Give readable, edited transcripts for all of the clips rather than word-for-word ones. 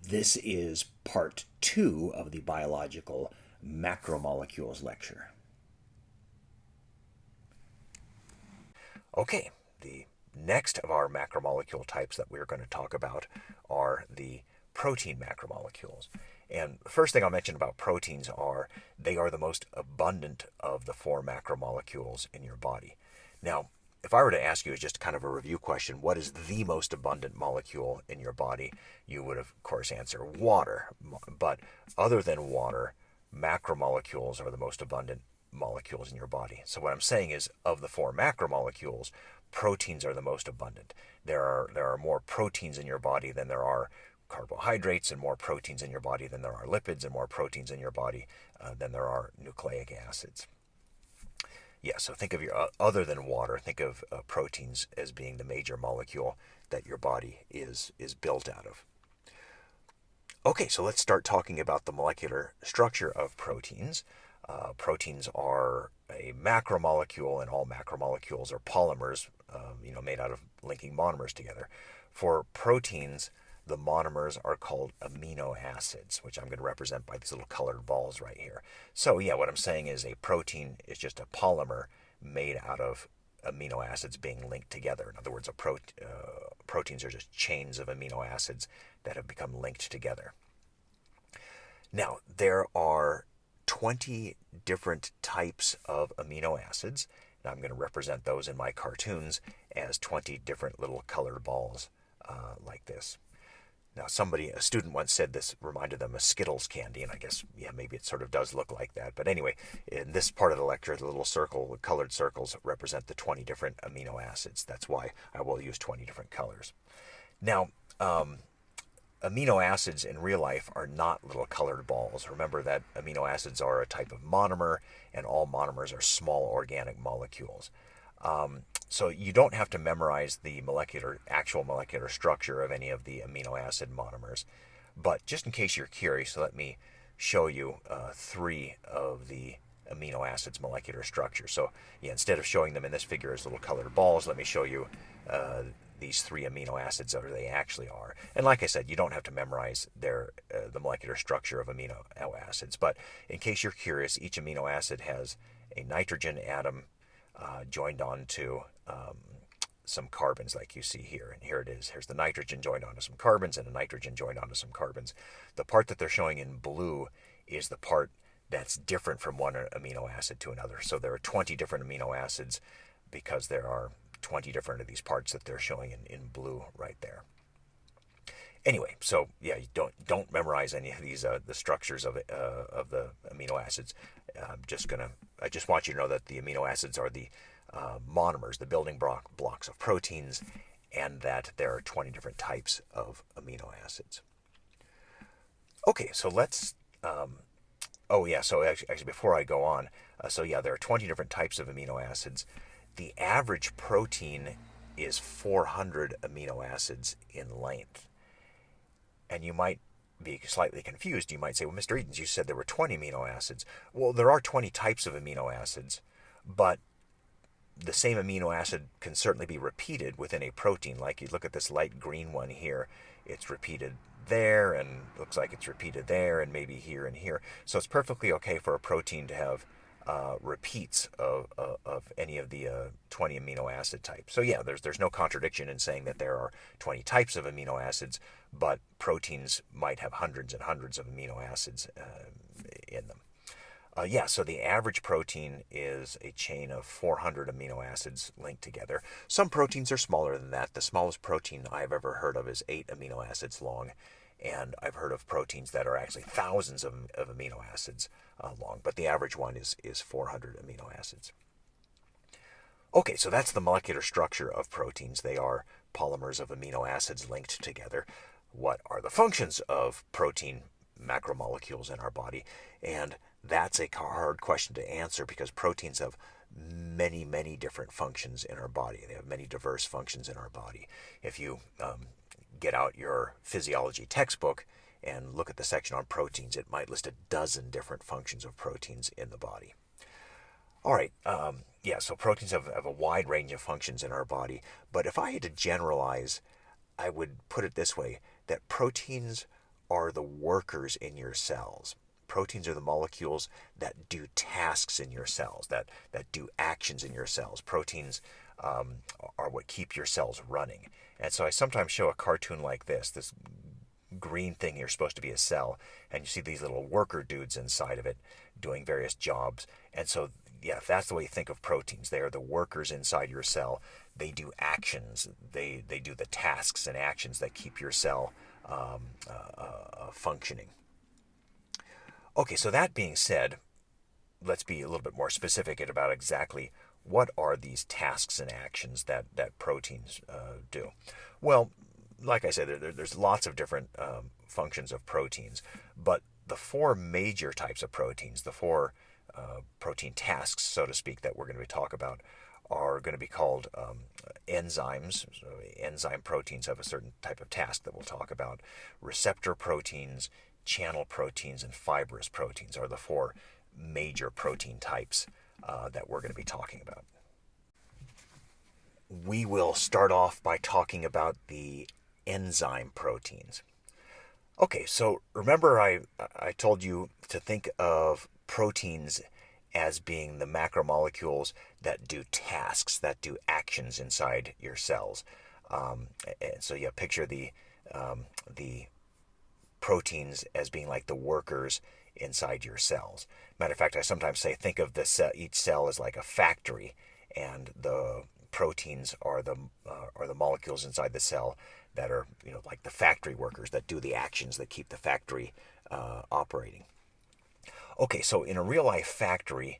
This is part 2 of the biological macromolecules lecture. Okay, the next of our macromolecule types that we're going to talk about are the protein macromolecules. And the first thing I'll mention about proteins are they are the most abundant of the 4 macromolecules in your body. Now, if I were to ask you as just kind of a review question, what is the most abundant molecule in your body, you would of course answer water. But other than water, macromolecules are the most abundant molecules in your body. So what I'm saying is, of the 4 macromolecules, proteins are the most abundant. There are more proteins in your body than there are carbohydrates, and more proteins in your body than there are lipids, and more proteins in your body than there are nucleic acids. Yeah, so think of your, other than water, think of proteins as being the major molecule that your body is built out of. Okay, so let's start talking about the molecular structure of proteins. Proteins are a macromolecule, and all macromolecules are polymers, made out of linking monomers together. For proteins, the monomers are called amino acids, which I'm going to represent by these little colored balls right here. So yeah, what I'm saying is a protein is just a polymer made out of amino acids being linked together. In other words, proteins are just chains of amino acids that have become linked together. Now, there are 20 different types of amino acids, and I'm going to represent those in my cartoons as 20 different little colored balls like this. Now, a student once said this reminded them of Skittles candy, and I guess, yeah, maybe it sort of does look like that. But anyway, in this part of the lecture, the little colored circles represent the 20 different amino acids. That's why I will use 20 different colors. Now, amino acids in real life are not little colored balls. Remember that amino acids are a type of monomer, and all monomers are small organic molecules. So you don't have to memorize the actual molecular structure of any of the amino acid monomers. But just in case you're curious, let me show you 3 of the amino acids molecular structure. So yeah, instead of showing them in this figure as little colored balls, let me show you these 3 amino acids that they actually are. And like I said, you don't have to memorize the molecular structure of amino acids. But in case you're curious, each amino acid has a nitrogen atom joined onto some carbons like you see here. And here it is. Here's the nitrogen joined onto some carbons, and a nitrogen joined onto some carbons. The part that they're showing in blue is the part that's different from one amino acid to another. So there are 20 different amino acids because there are 20 different of these parts that they're showing in blue right there. Anyway, so yeah, you don't memorize any of these the structures of the amino acids. I just want you to know that the amino acids are the monomers, the building blocks of proteins, and that there are 20 different types of amino acids. Okay, so let's. So actually, before I go on, there are 20 different types of amino acids. The average protein is 400 amino acids in length. And you might be slightly confused. You might say, well, Mr. Edens, you said there were 20 amino acids. Well, there are 20 types of amino acids, but the same amino acid can certainly be repeated within a protein. Like you look at this light green one here, it's repeated there, and looks like it's repeated there, and maybe here and here. So it's perfectly okay for a protein to have repeats of any of the 20 amino acid types. So yeah, there's no contradiction in saying that there are 20 types of amino acids, but proteins might have hundreds and hundreds of amino acids in them. So the average protein is a chain of 400 amino acids linked together. Some proteins are smaller than that. The smallest protein I've ever heard of is 8 amino acids long, and I've heard of proteins that are actually thousands of amino acids long, but the average one is 400 amino acids. Okay, so that's the molecular structure of proteins. They are polymers of amino acids linked together. What are the functions of protein macromolecules in our body? And that's a hard question to answer because proteins have many, many different functions in our body. They have many diverse functions in our body. If you get out your physiology textbook and look at the section on proteins, it might list a dozen different functions of proteins in the body. All right, so proteins have a wide range of functions in our body, but if I had to generalize, I would put it this way, that proteins are the workers in your cells. Proteins are the molecules that do tasks in your cells, that do actions in your cells. Proteins are what keep your cells running. And so I sometimes show a cartoon like this green thing here is supposed to be a cell, and you see these little worker dudes inside of it doing various jobs. And so, yeah, if that's the way you think of proteins, they are the workers inside your cell. They do actions. They do the tasks and actions that keep your cell functioning. Okay, so that being said, let's be a little bit more specific about exactly what are these tasks and actions that proteins do. Well, like I said, there's lots of different functions of proteins, but the four major types of proteins, the four protein tasks, so to speak, that we're going to talk about are going to be called enzymes. So enzyme proteins have a certain type of task that we'll talk about. Receptor proteins, channel proteins, and fibrous proteins are the four major protein types that we're going to be talking about. We will start off by talking about the enzyme proteins. Okay, so remember I told you to think of proteins as being the macromolecules that do tasks, that do actions inside your cells. And so you picture the proteins as being like the workers inside your cells. Matter of fact, I sometimes say think of each cell as like a factory, and the proteins are the molecules inside the cell that are, like the factory workers that do the actions that keep the factory operating. Okay, so in a real life factory,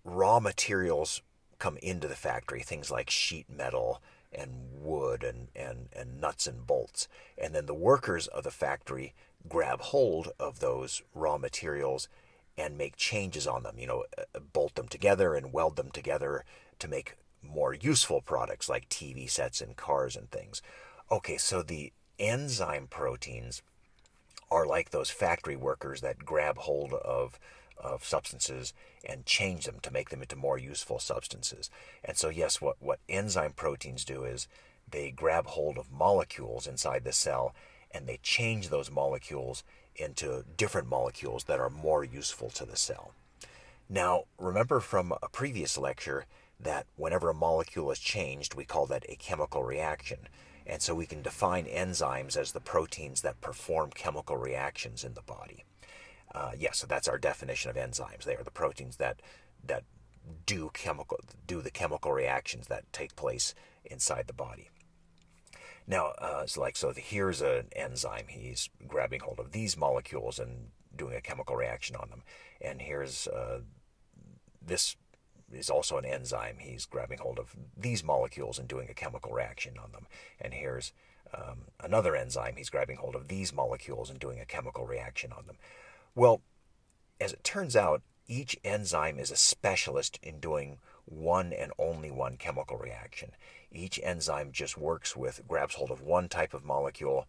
raw materials come into the factory, things like sheet metal and wood and nuts and bolts. And then the workers of the factory grab hold of those raw materials and make changes on them, bolt them together and weld them together to make more useful products like TV sets and cars and things. Okay, so the enzyme proteins are like those factory workers that grab hold of substances and change them to make them into more useful substances. And so yes, what enzyme proteins do is they grab hold of molecules inside the cell and they change those molecules into different molecules that are more useful to the cell. Now, remember from a previous lecture that whenever a molecule is changed, we call that a chemical reaction. And so we can define enzymes as the proteins that perform chemical reactions in the body. So that's our definition of enzymes. They are the proteins that do the chemical reactions that take place inside the body. Now, here's an enzyme. He's grabbing hold of these molecules and doing a chemical reaction on them. And here's this is also an enzyme. He's grabbing hold of these molecules and doing a chemical reaction on them. And here's another enzyme. He's grabbing hold of these molecules and doing a chemical reaction on them. Well, as it turns out, each enzyme is a specialist in doing one and only one chemical reaction. Each enzyme just grabs hold of one type of molecule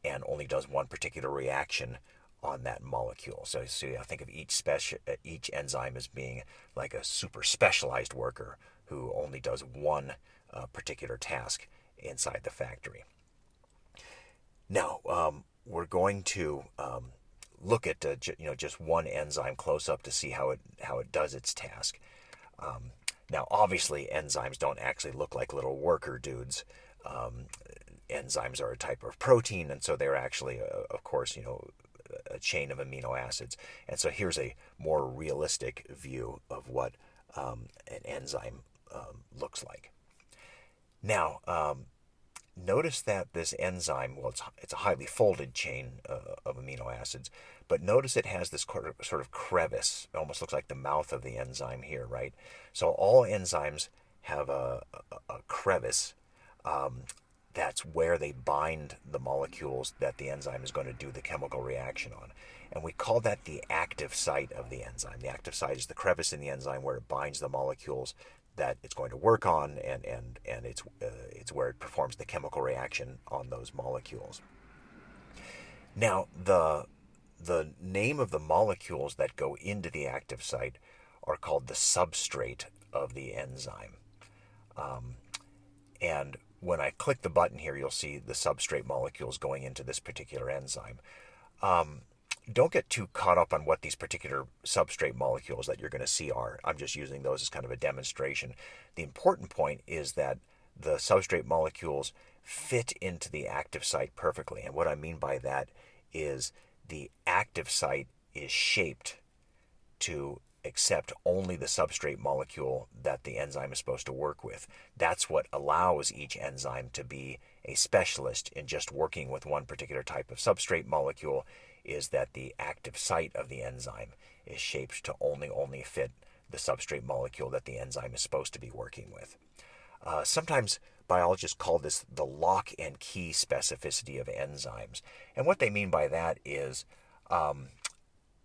and only does one particular reaction on that molecule. So I think of each enzyme as being like a super specialized worker who only does one particular task inside the factory. Now, we're going to look at just one enzyme close up to see how it does its task. Now, obviously, enzymes don't actually look like little worker dudes. Enzymes are a type of protein, and so they're actually, of course, a chain of amino acids. And so here's a more realistic view of what an enzyme looks like. Now, notice that this enzyme, it's a highly folded chain of amino acids, but notice it has this sort of crevice. It almost looks like the mouth of the enzyme here, right? So all enzymes have a crevice. That's where they bind the molecules that the enzyme is going to do the chemical reaction on. And we call that the active site of the enzyme. The active site is the crevice in the enzyme where it binds the molecules that it's going to work on, and it's where it performs the chemical reaction on those molecules. Now, the name of the molecules that go into the active site are called the substrate of the enzyme. And when I click the button here, you'll see the substrate molecules going into this particular enzyme. Don't get too caught up on what these particular substrate molecules that you're going to see are. I'm just using those as kind of a demonstration. The important point is that the substrate molecules fit into the active site perfectly. And what I mean by that is the active site is shaped to accept only the substrate molecule that the enzyme is supposed to work with. That's what allows each enzyme to be a specialist in just working with one particular type of substrate molecule, is that the active site of the enzyme is shaped to only fit the substrate molecule that the enzyme is supposed to be working with. Sometimes biologists call this the lock and key specificity of enzymes. And what they mean by that is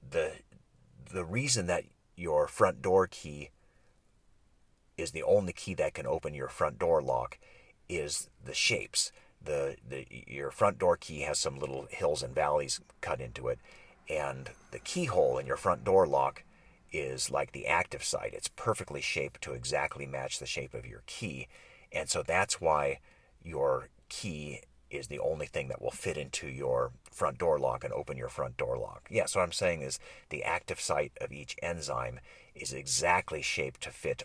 the reason that your front door key is the only key that can open your front door lock is the shapes. Your front door key has some little hills and valleys cut into it, and the keyhole in your front door lock is like the active site. It's perfectly shaped to exactly match the shape of your key, and so that's why your key is the only thing that will fit into your front door lock and open your front door lock. Yeah, so what I'm saying is the active site of each enzyme is exactly shaped to fit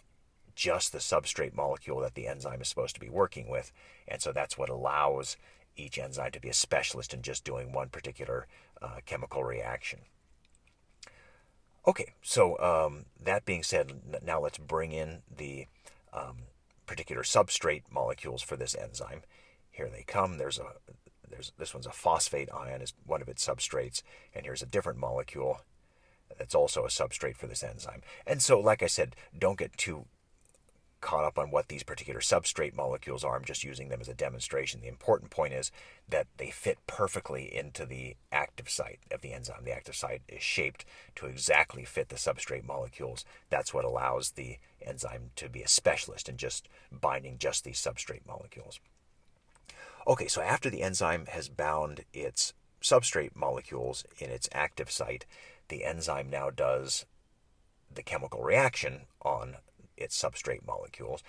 just the substrate molecule that the enzyme is supposed to be working with, and so that's what allows each enzyme to be a specialist in just doing one particular chemical reaction. Okay, so that being said, now let's bring in the particular substrate molecules for this enzyme. Here they come. This one's a phosphate ion is one of its substrates, and here's a different molecule that's also a substrate for this enzyme. And so, like I said, don't get too caught up on what these particular substrate molecules are. I'm just using them as a demonstration. The important point is that they fit perfectly into the active site of the enzyme. The active site is shaped to exactly fit the substrate molecules. That's what allows the enzyme to be a specialist in just binding just these substrate molecules. Okay, so after the enzyme has bound its substrate molecules in its active site, the enzyme now does the chemical reaction on its substrate molecules.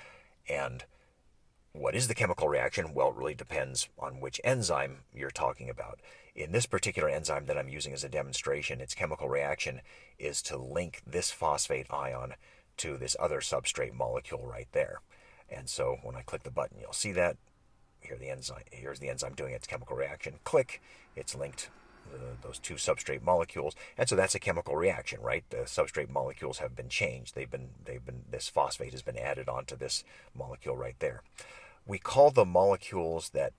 And what is the chemical reaction? Well, it really depends on which enzyme you're talking about. In this particular enzyme that I'm using as a demonstration, its chemical reaction is to link this phosphate ion to this other substrate molecule right there. And so when I click the button, you'll see that. Here's the enzyme doing its chemical reaction. Click, it's linked those two substrate molecules, and so that's a chemical reaction, right? The substrate molecules have been changed. This phosphate has been added onto this molecule right there. We call the molecules the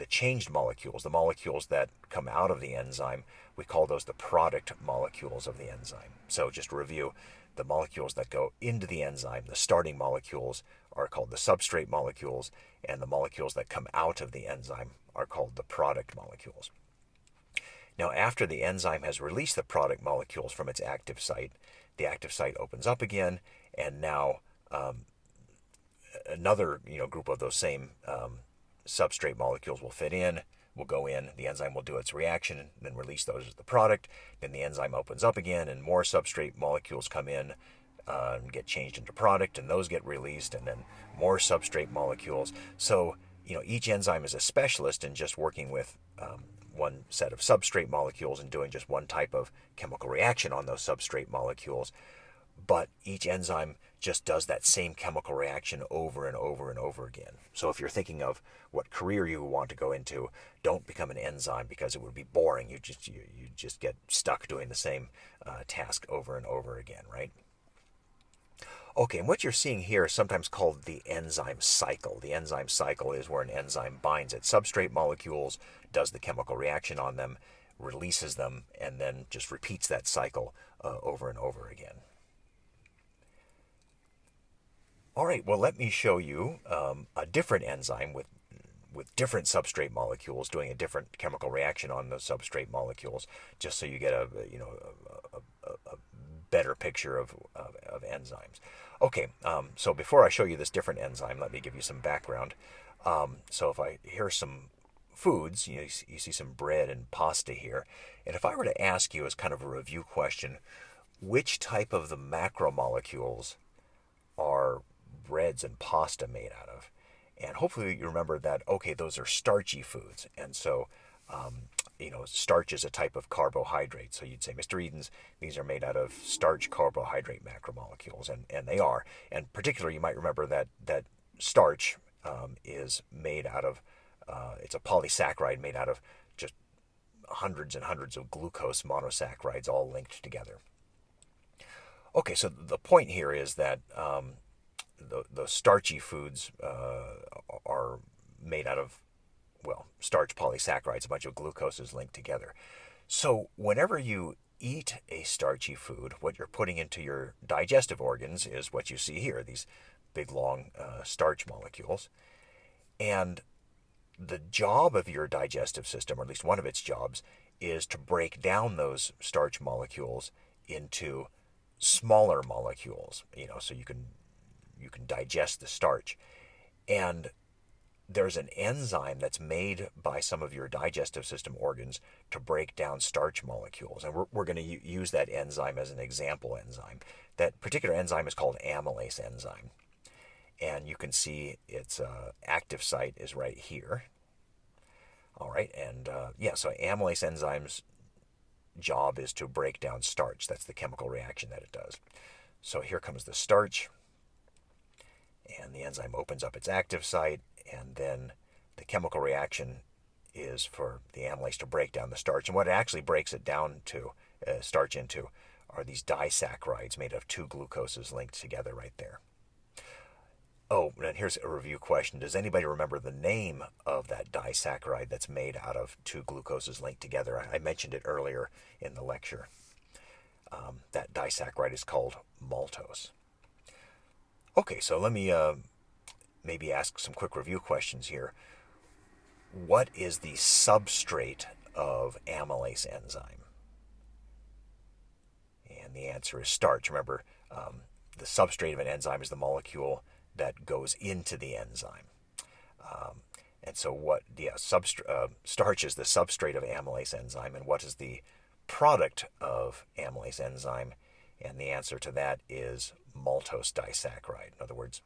changed molecules, the molecules that come out of the enzyme, we call those the product molecules of the enzyme. So just to review, the molecules that go into the enzyme, the starting molecules, are called the substrate molecules, and the molecules that come out of the enzyme are called the product molecules. Now, after the enzyme has released the product molecules from its active site, the active site opens up again, and now another group of those same substrate molecules will go in, the enzyme will do its reaction, and then release those as the product. Then the enzyme opens up again, and more substrate molecules come in and get changed into product, and those get released, and then more substrate molecules. So, each enzyme is a specialist in just working with one set of substrate molecules and doing just one type of chemical reaction on those substrate molecules. But each enzyme just does that same chemical reaction over and over and over again. So if you're thinking of what career you want to go into, don't become an enzyme, because it would be boring. You just get stuck doing the same task over and over again, right? Okay, and what you're seeing here is sometimes called the enzyme cycle. The enzyme cycle is where an enzyme binds its substrate molecules, does the chemical reaction on them, releases them, and then just repeats that cycle over and over again. All right, well, let me show you a different enzyme with different substrate molecules doing a different chemical reaction on those substrate molecules, just so you get a better picture of enzymes. Okay, so before I show you this different enzyme, let me give you some background. So here's some foods, you see some bread and pasta here, and if I were to ask you as kind of a review question, which type of the macromolecules are breads and pasta made out of? And hopefully you remember that, okay, those are starchy foods. And so, starch is a type of carbohydrate. So you'd say, Mr. Edens, these are made out of starch carbohydrate macromolecules. And they are. And particularly, you might remember that starch is made out of, it's a polysaccharide made out of just hundreds and hundreds of glucose monosaccharides all linked together. Okay, so the point here is that the starchy foods are made out of, well, starch polysaccharides, a bunch of glucoses linked together. So whenever you eat a starchy food, what you're putting into your digestive organs is what you see here, these big long starch molecules. And the job of your digestive system, or at least one of its jobs, is to break down those starch molecules into smaller molecules, so you can digest the starch. And there's an enzyme that's made by some of your digestive system organs to break down starch molecules. And we're going to use that enzyme as an example enzyme. That particular enzyme is called Amylase Enzyme. And you can see its active site is right here. All right, and so Amylase Enzyme's job is to break down starch. That's the chemical reaction that it does. So here comes the starch, and the enzyme opens up its active site, and then the chemical reaction is for the amylase to break down the starch. And what it actually breaks it down to, starch into, are these disaccharides made of two glucoses linked together right there. Oh, and here's a review question. Does anybody remember the name of that disaccharide that's made out of two glucoses linked together? I mentioned it earlier in the lecture. That disaccharide is called maltose. Okay, so let me maybe ask some quick review questions here. What is the substrate of amylase enzyme? And the answer is starch. Remember, the substrate of an enzyme is the molecule that goes into the enzyme. And so starch is the substrate of amylase enzyme, and what is the product of amylase enzyme? And the answer to that is maltose disaccharide. In other words,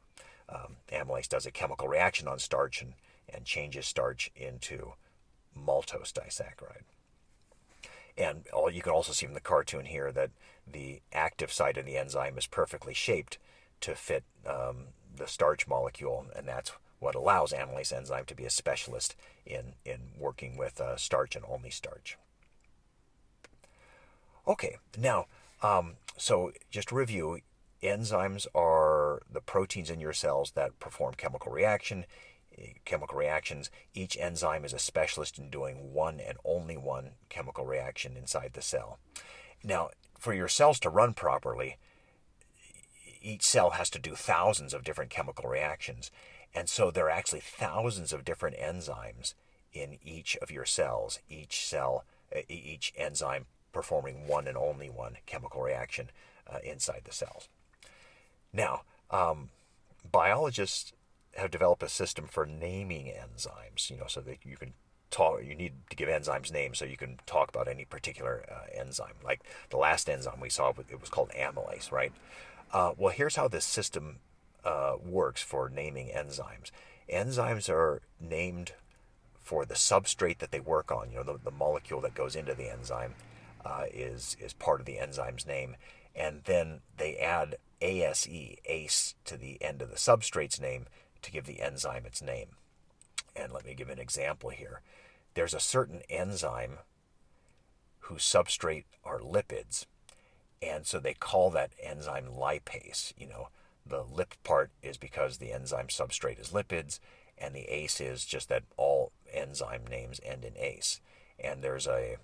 amylase does a chemical reaction on starch and changes starch into maltose disaccharide. And you can also see from the cartoon here that the active site of the enzyme is perfectly shaped to fit the starch molecule, and that's what allows amylase enzyme to be a specialist in working with starch and only starch. Okay, now, so just to review, enzymes are the proteins in your cells that perform chemical reactions. Each enzyme is a specialist in doing one and only one chemical reaction inside the cell. Now, for your cells to run properly, each cell has to do thousands of different chemical reactions. And so there are actually thousands of different enzymes in each of your cells, each enzyme performing one and only one chemical reaction inside the cells. Now, biologists have developed a system for naming enzymes, so that you can you need to give enzymes names so you can talk about any particular enzyme. Like the last enzyme we saw, it was called amylase, right? Well, here's how this system works for naming enzymes. Enzymes are named for the substrate that they work on. The molecule that goes into the enzyme is part of the enzyme's name. And then they add ACE to the end of the substrate's name to give the enzyme its name. And let me give an example here. There's a certain enzyme whose substrate are lipids, and so they call that enzyme lipase. The lip part is because the enzyme substrate is lipids, and the ACE is just that all enzyme names end in ACE. And there's a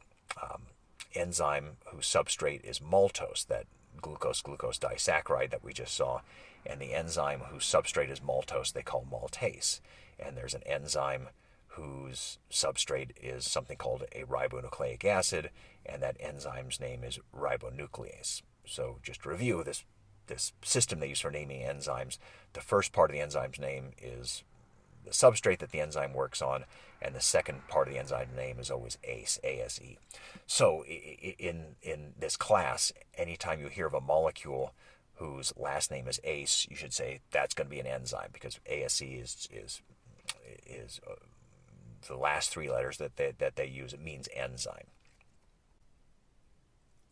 enzyme whose substrate is maltose, that glucose disaccharide that we just saw, and the enzyme whose substrate is maltose they call maltase. And there's an enzyme whose substrate is something called a ribonucleic acid, and that enzyme's name is ribonuclease. So just to review this system they use for naming enzymes, the first part of the enzyme's name is the substrate that the enzyme works on, and the second part of the enzyme name is always ACE, A-S-E. So in this class, anytime you hear of a molecule whose last name is ACE, you should say that's going to be an enzyme, because ASE is is the last three letters that they use. It means enzyme.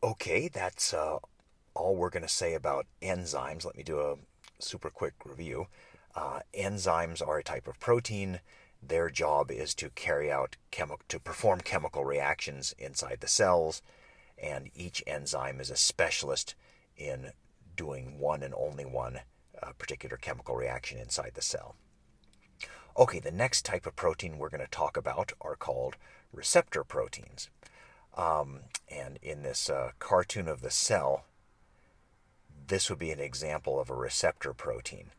Okay, that's all we're going to say about enzymes. Let me do a super quick review. Enzymes are a type of protein. Their job is to perform chemical reactions inside the cells, and each enzyme is a specialist in doing one and only one particular chemical reaction inside the cell. Okay, the next type of protein we're going to talk about are called receptor proteins. And in this cartoon of the cell, this would be an example of a receptor protein.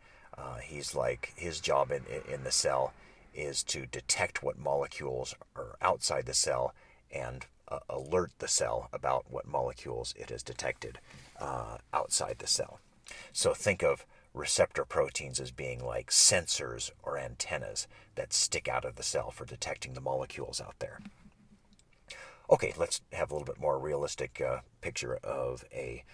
His job in the cell is to detect what molecules are outside the cell and alert the cell about what molecules it has detected outside the cell. So think of receptor proteins as being like sensors or antennas that stick out of the cell for detecting the molecules out there. Okay, let's have a little bit more realistic picture of a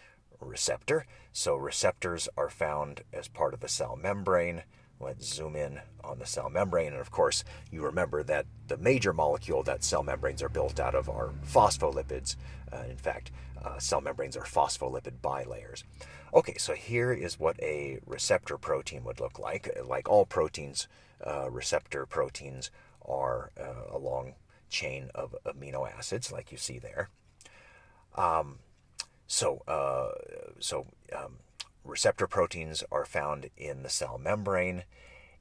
receptor. So receptors are found as part of the cell membrane. Let's zoom in on the cell membrane. And of course, you remember that the major molecule that cell membranes are built out of are phospholipids. In fact, cell membranes are phospholipid bilayers. Okay, so here is what a receptor protein would look like. Like all proteins, receptor proteins are a long chain of amino acids, like you see there. Receptor proteins are found in the cell membrane,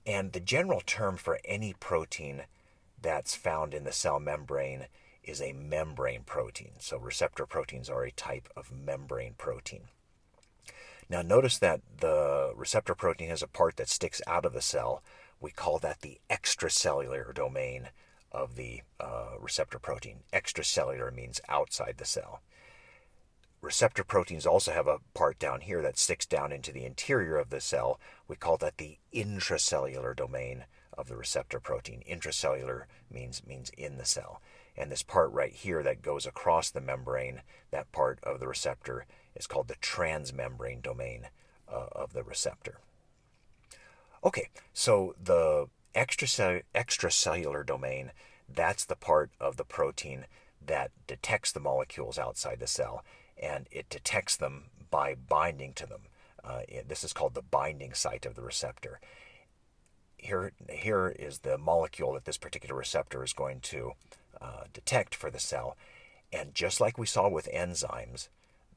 and the general term for any protein that's found in the cell membrane is a membrane protein. So receptor proteins are a type of membrane protein. Now notice that the receptor protein has a part that sticks out of the cell. We call that the extracellular domain of the receptor protein. Extracellular means outside the cell. Receptor proteins also have a part down here that sticks down into the interior of the cell. We call that the intracellular domain of the receptor protein. Intracellular means in the cell. And this part right here that goes across the membrane, that part of the receptor, is called the transmembrane domain of the receptor. Okay, so the extracellular domain, that's the part of the protein that detects the molecules outside the cell, and it detects them by binding to them. This is called the binding site of the receptor. Here is the molecule that this particular receptor is going to detect for the cell, and just like we saw with enzymes,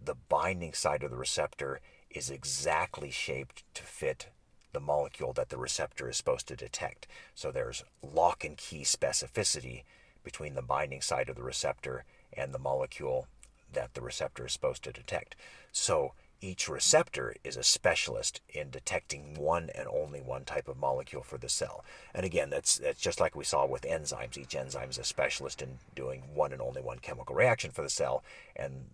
the binding site of the receptor is exactly shaped to fit the molecule that the receptor is supposed to detect. So there's lock and key specificity between the binding site of the receptor and the molecule that the receptor is supposed to detect. So each receptor is a specialist in detecting one and only one type of molecule for the cell. And again, that's just like we saw with enzymes. Each enzyme is a specialist in doing one and only one chemical reaction for the cell, and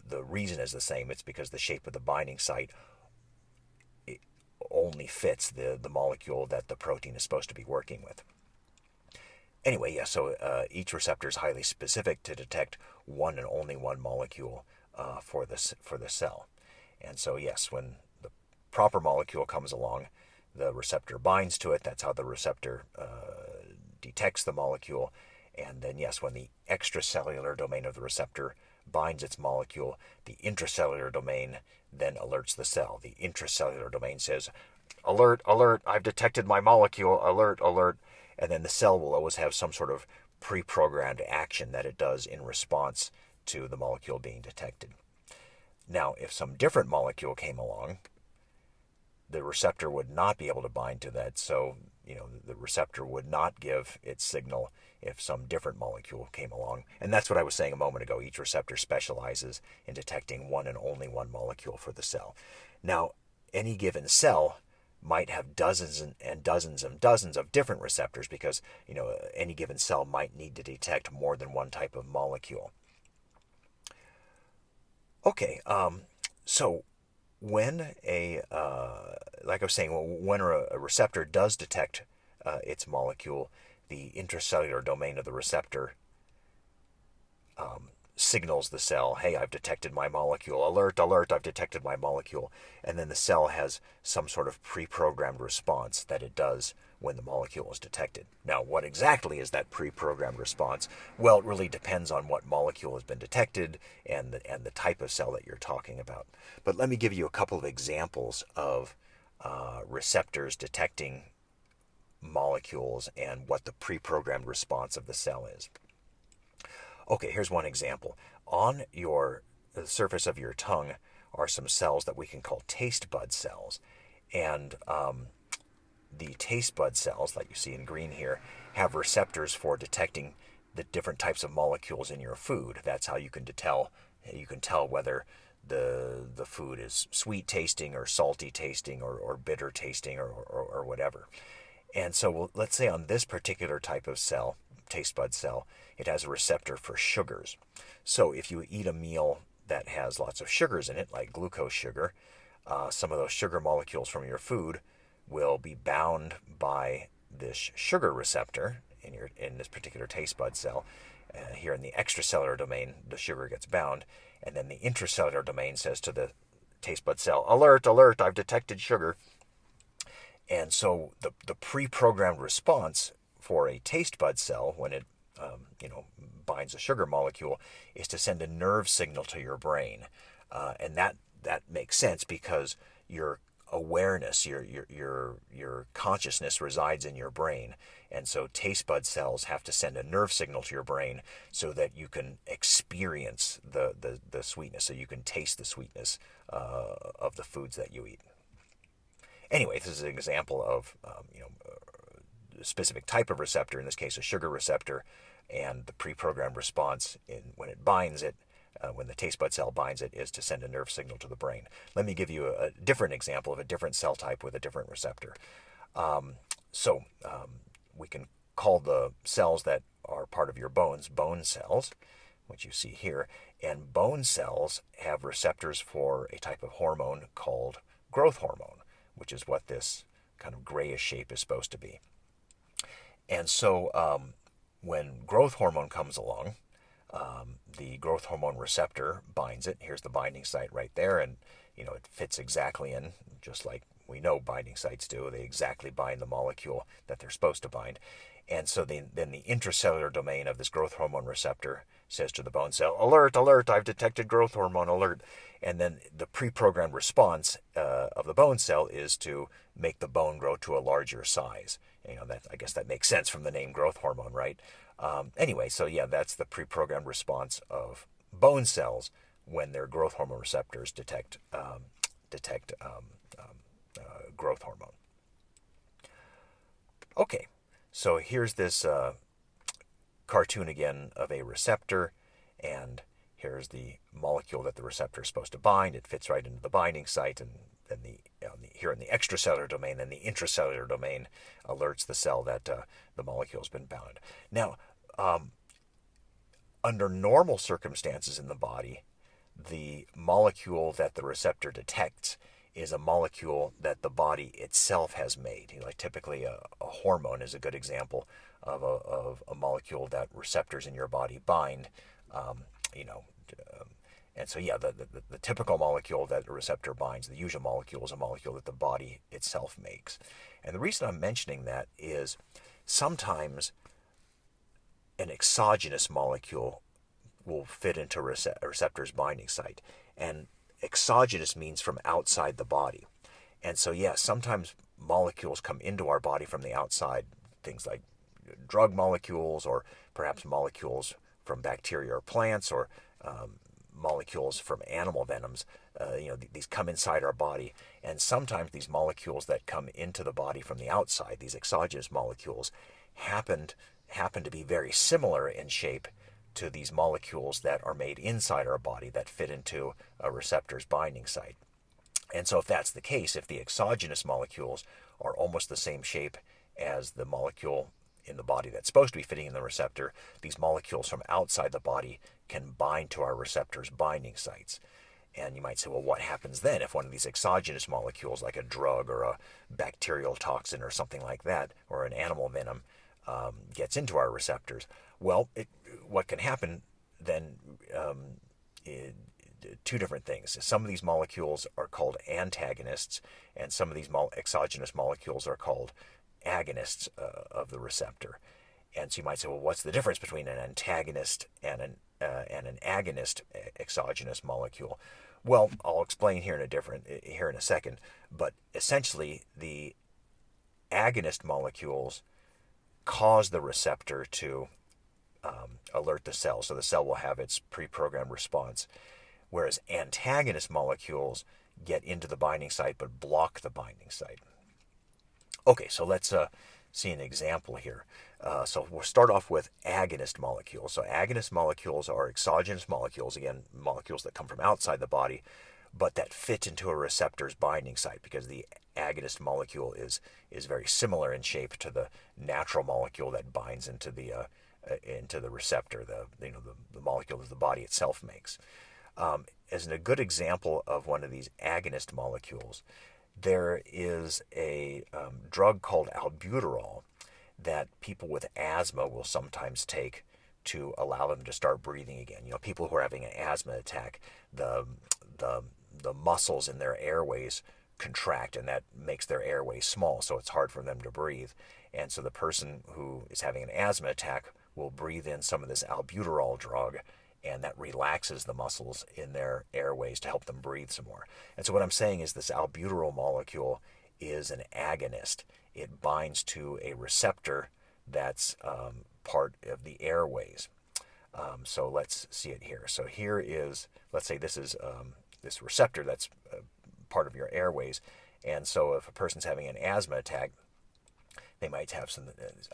the reason is the same. It's because the shape of the binding site only fits the molecule that the protein is supposed to be working with. Anyway, yeah, so each receptor is highly specific to detect one and only one molecule for the cell. And so yes, when the proper molecule comes along, the receptor binds to it. That's how the receptor detects the molecule. And then yes, when the extracellular domain of the receptor binds its molecule, the intracellular domain then alerts the cell. The intracellular domain says, alert, alert, I've detected my molecule, alert, alert. And then the cell will always have some sort of pre-programmed action that it does in response to the molecule being detected. Now, if some different molecule came along, the receptor would not be able to bind to that. So, the receptor would not give its signal if some different molecule came along. And that's what I was saying a moment ago. Each receptor specializes in detecting one and only one molecule for the cell. Now, any given cell might have dozens and dozens and dozens of different receptors because, any given cell might need to detect more than one type of molecule. Okay, so when like I was saying, when a receptor does detect its molecule, the intracellular domain of the receptor signals the cell, hey, I've detected my molecule, alert, alert, I've detected my molecule. And then the cell has some sort of pre-programmed response that it does when the molecule is detected. Now, what exactly is that pre-programmed response? Well, it really depends on what molecule has been detected and the type of cell that you're talking about. But let me give you a couple of examples of receptors detecting molecules and what the pre-programmed response of the cell is. Okay, here's one example. On the surface of your tongue are some cells that we can call taste bud cells. And the taste bud cells, like you see in green here, have receptors for detecting the different types of molecules in your food. That's how you can tell whether the food is sweet tasting or salty tasting or bitter tasting or whatever. And so let's say on this particular type of cell, taste bud cell, it has a receptor for sugars. So if you eat a meal that has lots of sugars in it, like glucose sugar, some of those sugar molecules from your food will be bound by this sugar receptor in this particular taste bud cell. Here in the extracellular domain, the sugar gets bound, and then the intracellular domain says to the taste bud cell, alert, alert, I've detected sugar. And so the pre-programmed response for a taste bud cell when it binds a sugar molecule is to send a nerve signal to your brain, and that makes sense because your awareness, your consciousness resides in your brain, and so taste bud cells have to send a nerve signal to your brain so that you can experience the sweetness, so you can taste the sweetness of the foods that you eat. Anyway, this is an example of a specific type of receptor, in this case a sugar receptor, and the pre-programmed response when it binds it, when the taste bud cell binds it, is to send a nerve signal to the brain. Let me give you a different example of a different cell type with a different receptor. We can call the cells that are part of your bones bone cells, which you see here, and bone cells have receptors for a type of hormone called growth hormone, which is what this kind of grayish shape is supposed to be. And so when growth hormone comes along, the growth hormone receptor binds it. Here's the binding site right there, and it fits exactly in, just like we know binding sites do. They exactly bind the molecule that they're supposed to bind. And so then the intracellular domain of this growth hormone receptor says to the bone cell, alert, alert, I've detected growth hormone, alert. And then the pre-programmed response of the bone cell is to make the bone grow to a larger size. I guess that makes sense from the name growth hormone, right? Anyway, so yeah, that's the pre-programmed response of bone cells when their growth hormone receptors detect growth hormone. Okay, so here's this cartoon again of a receptor, and here's the molecule that the receptor is supposed to bind. It fits right into the binding site, and then here in the extracellular domain, then the intracellular domain alerts the cell that the molecule has been bound. Now, under normal circumstances in the body, the molecule that the receptor detects is a molecule that the body itself has made. Typically a hormone is a good example of a molecule that receptors in your body bind. And so yeah, the typical molecule that a receptor binds, the usual molecule, is a molecule that the body itself makes. And the reason I'm mentioning that is sometimes an exogenous molecule will fit into a receptor's binding site. And exogenous means from outside the body. And so, yeah, sometimes molecules come into our body from the outside, things like drug molecules or perhaps molecules from bacteria or plants or molecules from animal venoms. These come inside our body. And sometimes these molecules that come into the body from the outside, these exogenous molecules, happen to be very similar in shape to these molecules that are made inside our body that fit into a receptor's binding site. And so if that's the case, if the exogenous molecules are almost the same shape as the molecule in the body that's supposed to be fitting in the receptor, these molecules from outside the body can bind to our receptor's binding sites. And you might say, well, what happens then if one of these exogenous molecules, like a drug or a bacterial toxin or something like that, or an animal venom, gets into our receptors? Well, what can happen then, two different things. Some of these molecules are called antagonists, and some of these exogenous molecules are called agonists of the receptor. And so you might say, well, what's the difference between an antagonist and an agonist exogenous molecule? Well, I'll explain here in a second. But essentially, the agonist molecules cause the receptor to alert the cell, so the cell will have its pre-programmed response. Whereas antagonist molecules get into the binding site but block the binding site. Okay, so let's see an example here. So we'll start off with agonist molecules. So agonist molecules are exogenous molecules, again, molecules that come from outside the body, but that fit into a receptor's binding site, because the agonist molecule is very similar in shape to the natural molecule that binds into the receptor, the molecule that the body itself makes. As a good example of one of these agonist molecules, there is a drug called Albuterol that people with asthma will sometimes take to allow them to start breathing again. People who are having an asthma attack, the muscles in their airways contract, and that makes their airways small, so it's hard for them to breathe. And so the person who is having an asthma attack will breathe in some of this Albuterol drug, and that relaxes the muscles in their airways to help them breathe some more. And so what I'm saying is this Albuterol molecule is an agonist. It binds to a receptor that's part of the airways. So let's see it here. So here is, let's say this is this receptor that's part of your airways. And so if a person's having an asthma attack, they might have some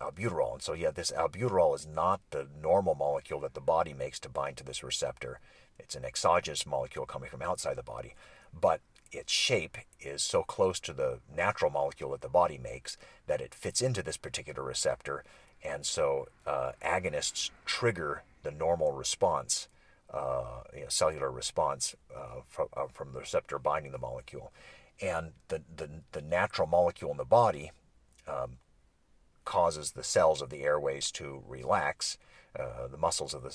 albuterol. And so, yeah, this albuterol is not the normal molecule that the body makes to bind to this receptor. It's an exogenous molecule coming from outside the body. But its shape is so close to the natural molecule that the body makes that it fits into this particular receptor. And so agonists trigger the normal response, cellular response from the receptor binding the molecule. And the natural molecule in the body causes the cells of the airways to relax, the muscles of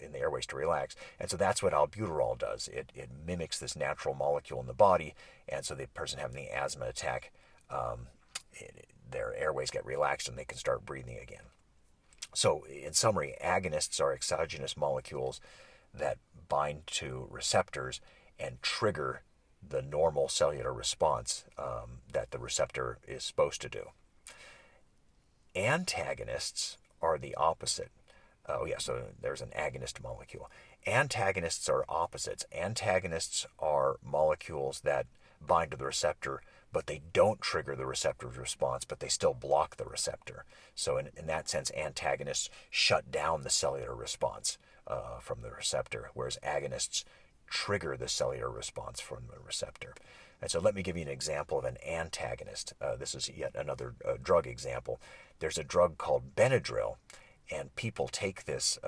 in the airways to relax. And so that's what albuterol does. It mimics this natural molecule in the body, and so the person having the asthma attack, their airways get relaxed and they can start breathing again. So in summary, agonists are exogenous molecules that bind to receptors and trigger the normal cellular response that the receptor is supposed to do. Antagonists are the opposite. So there's an agonist molecule. Antagonists are opposites. Antagonists are molecules that bind to the receptor, but they don't trigger the receptor's response, but they still block the receptor. So in that sense, antagonists shut down the cellular response from the receptor, whereas agonists trigger the cellular response from the receptor. And so let me give you an example of an antagonist. This is yet another drug example. There's a drug called Benadryl, and people take this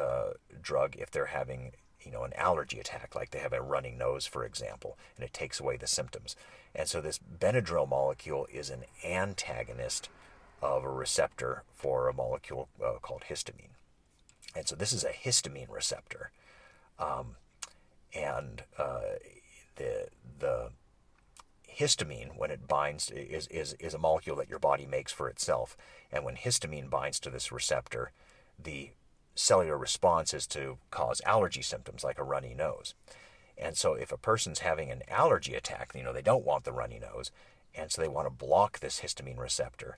drug if they're having an allergy attack, like they have a running nose, for example, and it takes away the symptoms. And so this Benadryl molecule is an antagonist of a receptor for a molecule called histamine. And so this is a histamine receptor. The histamine, when it binds, is a molecule that your body makes for itself. And when histamine binds to this receptor, the cellular response is to cause allergy symptoms like a runny nose. And so if a person's having an allergy attack, they don't want the runny nose, and so they want to block this histamine receptor.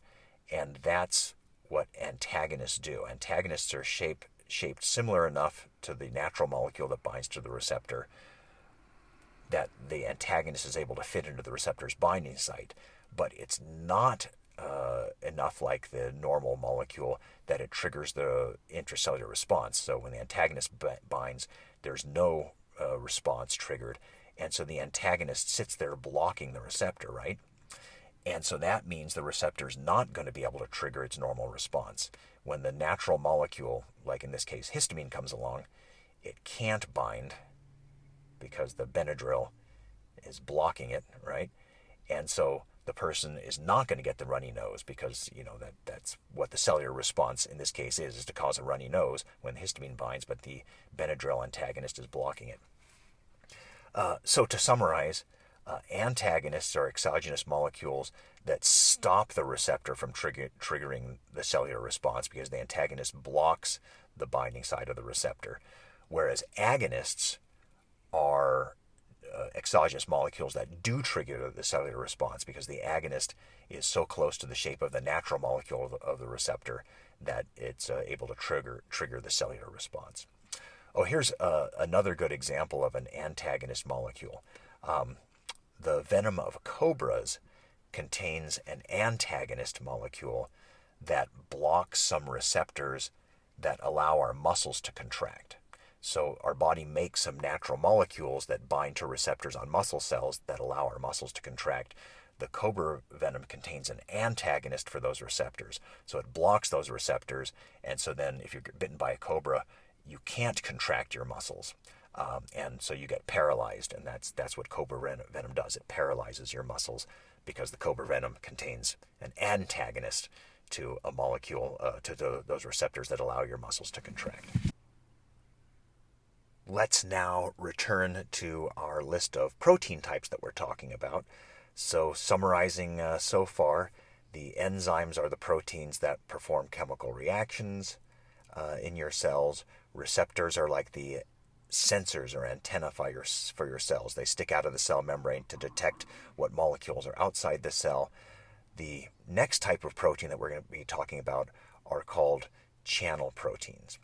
And that's what antagonists do. Antagonists are shaped similar enough to the natural molecule that binds to the receptor that the antagonist is able to fit into the receptor's binding site, but it's not enough like the normal molecule that it triggers the intracellular response. So when the antagonist binds, there's no response triggered, and so the antagonist sits there blocking the receptor, right? And so that means the receptor is not going to be able to trigger its normal response. When the natural molecule, like in this case histamine, comes along, it can't bind because the Benadryl is blocking it, right? And so the person is not going to get the runny nose because, that's what the cellular response in this case is to cause a runny nose when histamine binds, but the Benadryl antagonist is blocking it. So to summarize, Antagonists are exogenous molecules that stop the receptor from triggering the cellular response because the antagonist blocks the binding side of the receptor, whereas agonists are exogenous molecules that do trigger the cellular response because the agonist is so close to the shape of the natural molecule of the receptor that it's able to trigger the cellular response. Oh, here's another good example of an antagonist molecule. The venom of cobras contains an antagonist molecule that blocks some receptors that allow our muscles to contract. So our body makes some natural molecules that bind to receptors on muscle cells that allow our muscles to contract. The cobra venom contains an antagonist for those receptors. So it blocks those receptors, and so then if you're bitten by a cobra, you can't contract your muscles. And so you get paralyzed, and that's what cobra venom does. It paralyzes your muscles because the cobra venom contains an antagonist to a molecule, to those receptors that allow your muscles to contract. Let's now return to our list of protein types that we're talking about. So summarizing so far, the enzymes are the proteins that perform chemical reactions in your cells. Receptors are like the sensors or antennae for your cells. They stick out of the cell membrane to detect what molecules are outside the cell. The next type of protein that we're going to be talking about are called channel proteins.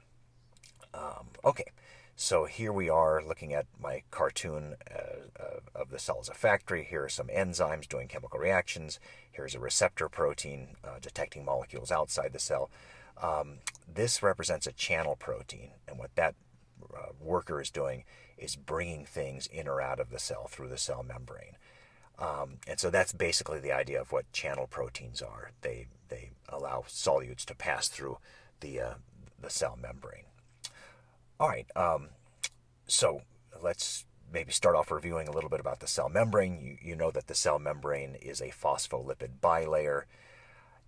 Okay, so here we are looking at my cartoon of the cell as a factory. Here are some enzymes doing chemical reactions. Here's a receptor protein detecting molecules outside the cell. This represents a channel protein, and what that worker is doing is bringing things in or out of the cell through the cell membrane. And so that's basically the idea of what channel proteins are. They allow solutes to pass through the cell membrane. All right, so let's maybe start off reviewing a little bit about the cell membrane. You know that the cell membrane is a phospholipid bilayer,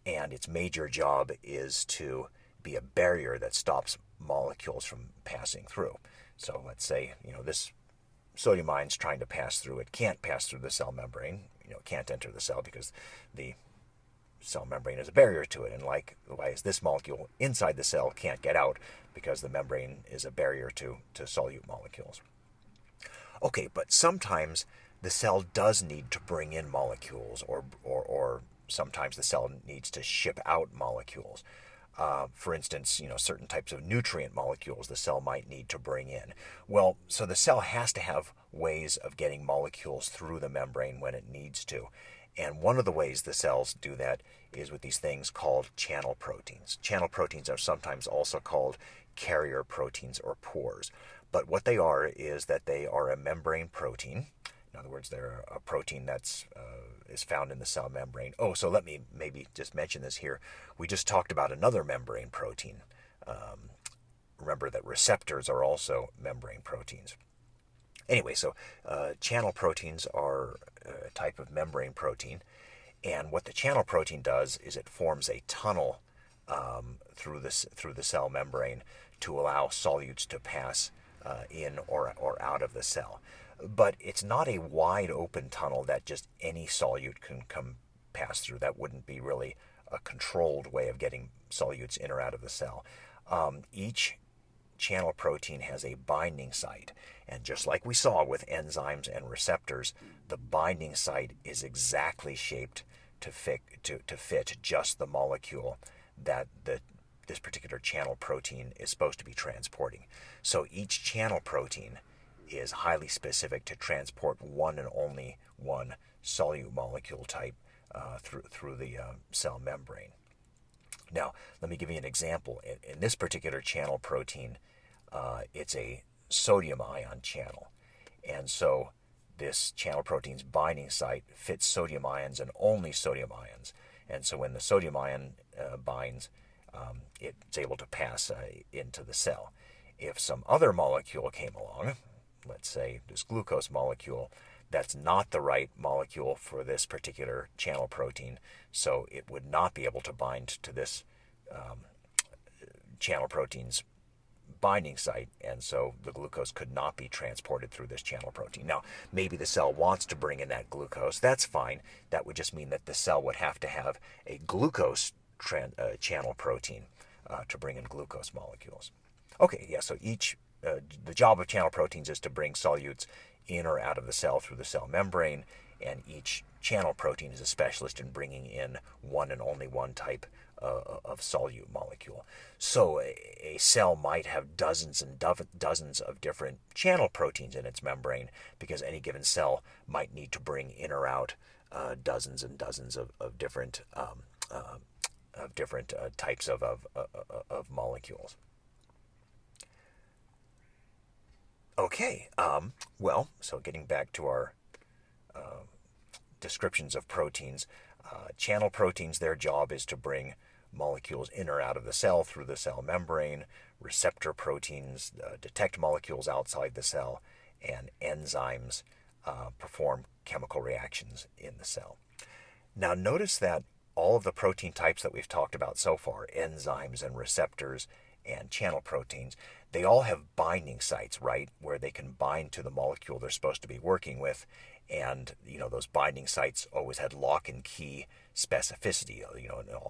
and its major job is to be a barrier that stops molecules from passing through. So let's say, this sodium ion's trying to pass through. It can't pass through the cell membrane. It can't enter the cell because the cell membrane is a barrier to it. And likewise, this molecule inside the cell can't get out because the membrane is a barrier to solute molecules. Okay, but sometimes the cell does need to bring in molecules, or sometimes the cell needs to ship out molecules. For instance, certain types of nutrient molecules the cell might need to bring in. Well, so the cell has to have ways of getting molecules through the membrane when it needs to. And one of the ways the cells do that is with these things called channel proteins. Channel proteins are sometimes also called carrier proteins or pores. But what they are is that they are a membrane protein. In other words, they're a protein that's is found in the cell membrane. Oh, so let me maybe just mention this here. We just talked about another membrane protein. Remember that receptors are also membrane proteins. Anyway, so channel proteins are a type of membrane protein, and what the channel protein does is it forms a tunnel through the cell membrane to allow solutes to pass in or out of the cell. But it's not a wide open tunnel that just any solute can pass through. That wouldn't be really a controlled way of getting solutes in or out of the cell. Each channel protein has a binding site, and just like we saw with enzymes and receptors, the binding site is exactly shaped to fit just the molecule that this particular channel protein is supposed to be transporting. So each channel protein is highly specific to transport one and only one solute molecule type through the cell membrane. Now, let me give you an example. In this particular channel protein, it's a sodium ion channel. And so this channel protein's binding site fits sodium ions and only sodium ions. And so when the sodium ion binds, it's able to pass into the cell. If some other molecule came along, let's say this glucose molecule, that's not the right molecule for this particular channel protein, so it would not be able to bind to this channel protein's binding site, and so the glucose could not be transported through this channel protein. Now, maybe the cell wants to bring in that glucose. That's fine. That would just mean that the cell would have to have a glucose channel protein to bring in glucose molecules. Okay, yeah, so the job of channel proteins is to bring solutes in or out of the cell through the cell membrane, and each channel protein is a specialist in bringing in one and only one type of solute molecule. So a cell might have dozens and dozens of different channel proteins in its membrane, because any given cell might need to bring in or out dozens and dozens of different types of molecules. Okay, well, so getting back to our descriptions of proteins, channel proteins, their job is to bring molecules in or out of the cell through the cell membrane. Receptor proteins detect molecules outside the cell, and enzymes perform chemical reactions in the cell. Now notice that all of the protein types that we've talked about so far, enzymes and receptors and channel proteins, they all have binding sites, right, where they can bind to the molecule they're supposed to be working with. And, those binding sites always had lock and key specificity.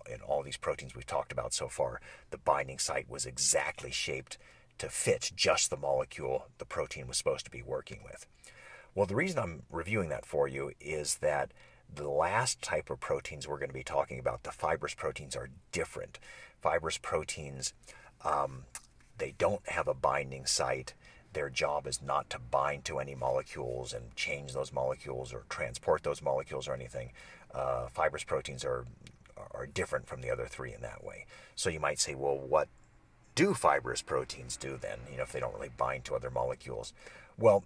In all these proteins we've talked about so far, the binding site was exactly shaped to fit just the molecule the protein was supposed to be working with. Well, the reason I'm reviewing that for you is that the last type of proteins we're going to be talking about, the fibrous proteins, are different. Fibrous proteins, they don't have a binding site. Their job is not to bind to any molecules and change those molecules or transport those molecules or anything. Fibrous proteins are different from the other three in that way. So you might say, well, what do fibrous proteins do then, if they don't really bind to other molecules? Well,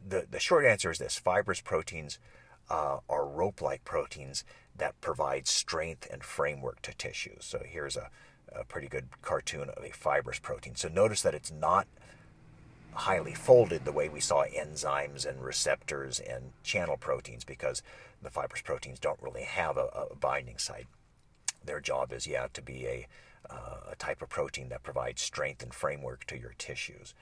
the short answer is this. Fibrous proteins are rope-like proteins that provide strength and framework to tissues. So here's a pretty good cartoon of a fibrous protein. So notice that it's not highly folded the way we saw enzymes and receptors and channel proteins, because the fibrous proteins don't really have a binding site. Their job is, to be a type of protein that provides strength and framework to your tissues.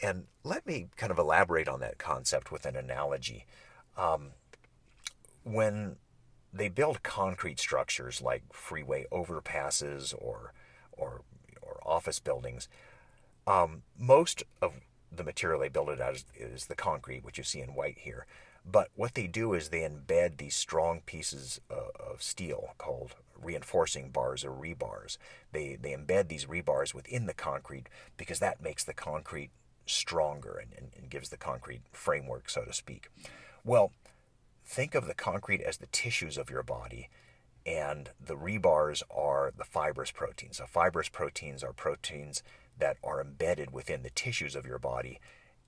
And let me kind of elaborate on that concept with an analogy. When they build concrete structures like freeway overpasses or office buildings, most of the material they build it out is the concrete, which you see in white here. But what they do is they embed these strong pieces of steel called reinforcing bars or rebars. They embed these rebars within the concrete because that makes the concrete stronger and gives the concrete framework, so to speak. Well, think of the concrete as the tissues of your body, and the rebars are the fibrous proteins. So fibrous proteins are proteins that are embedded within the tissues of your body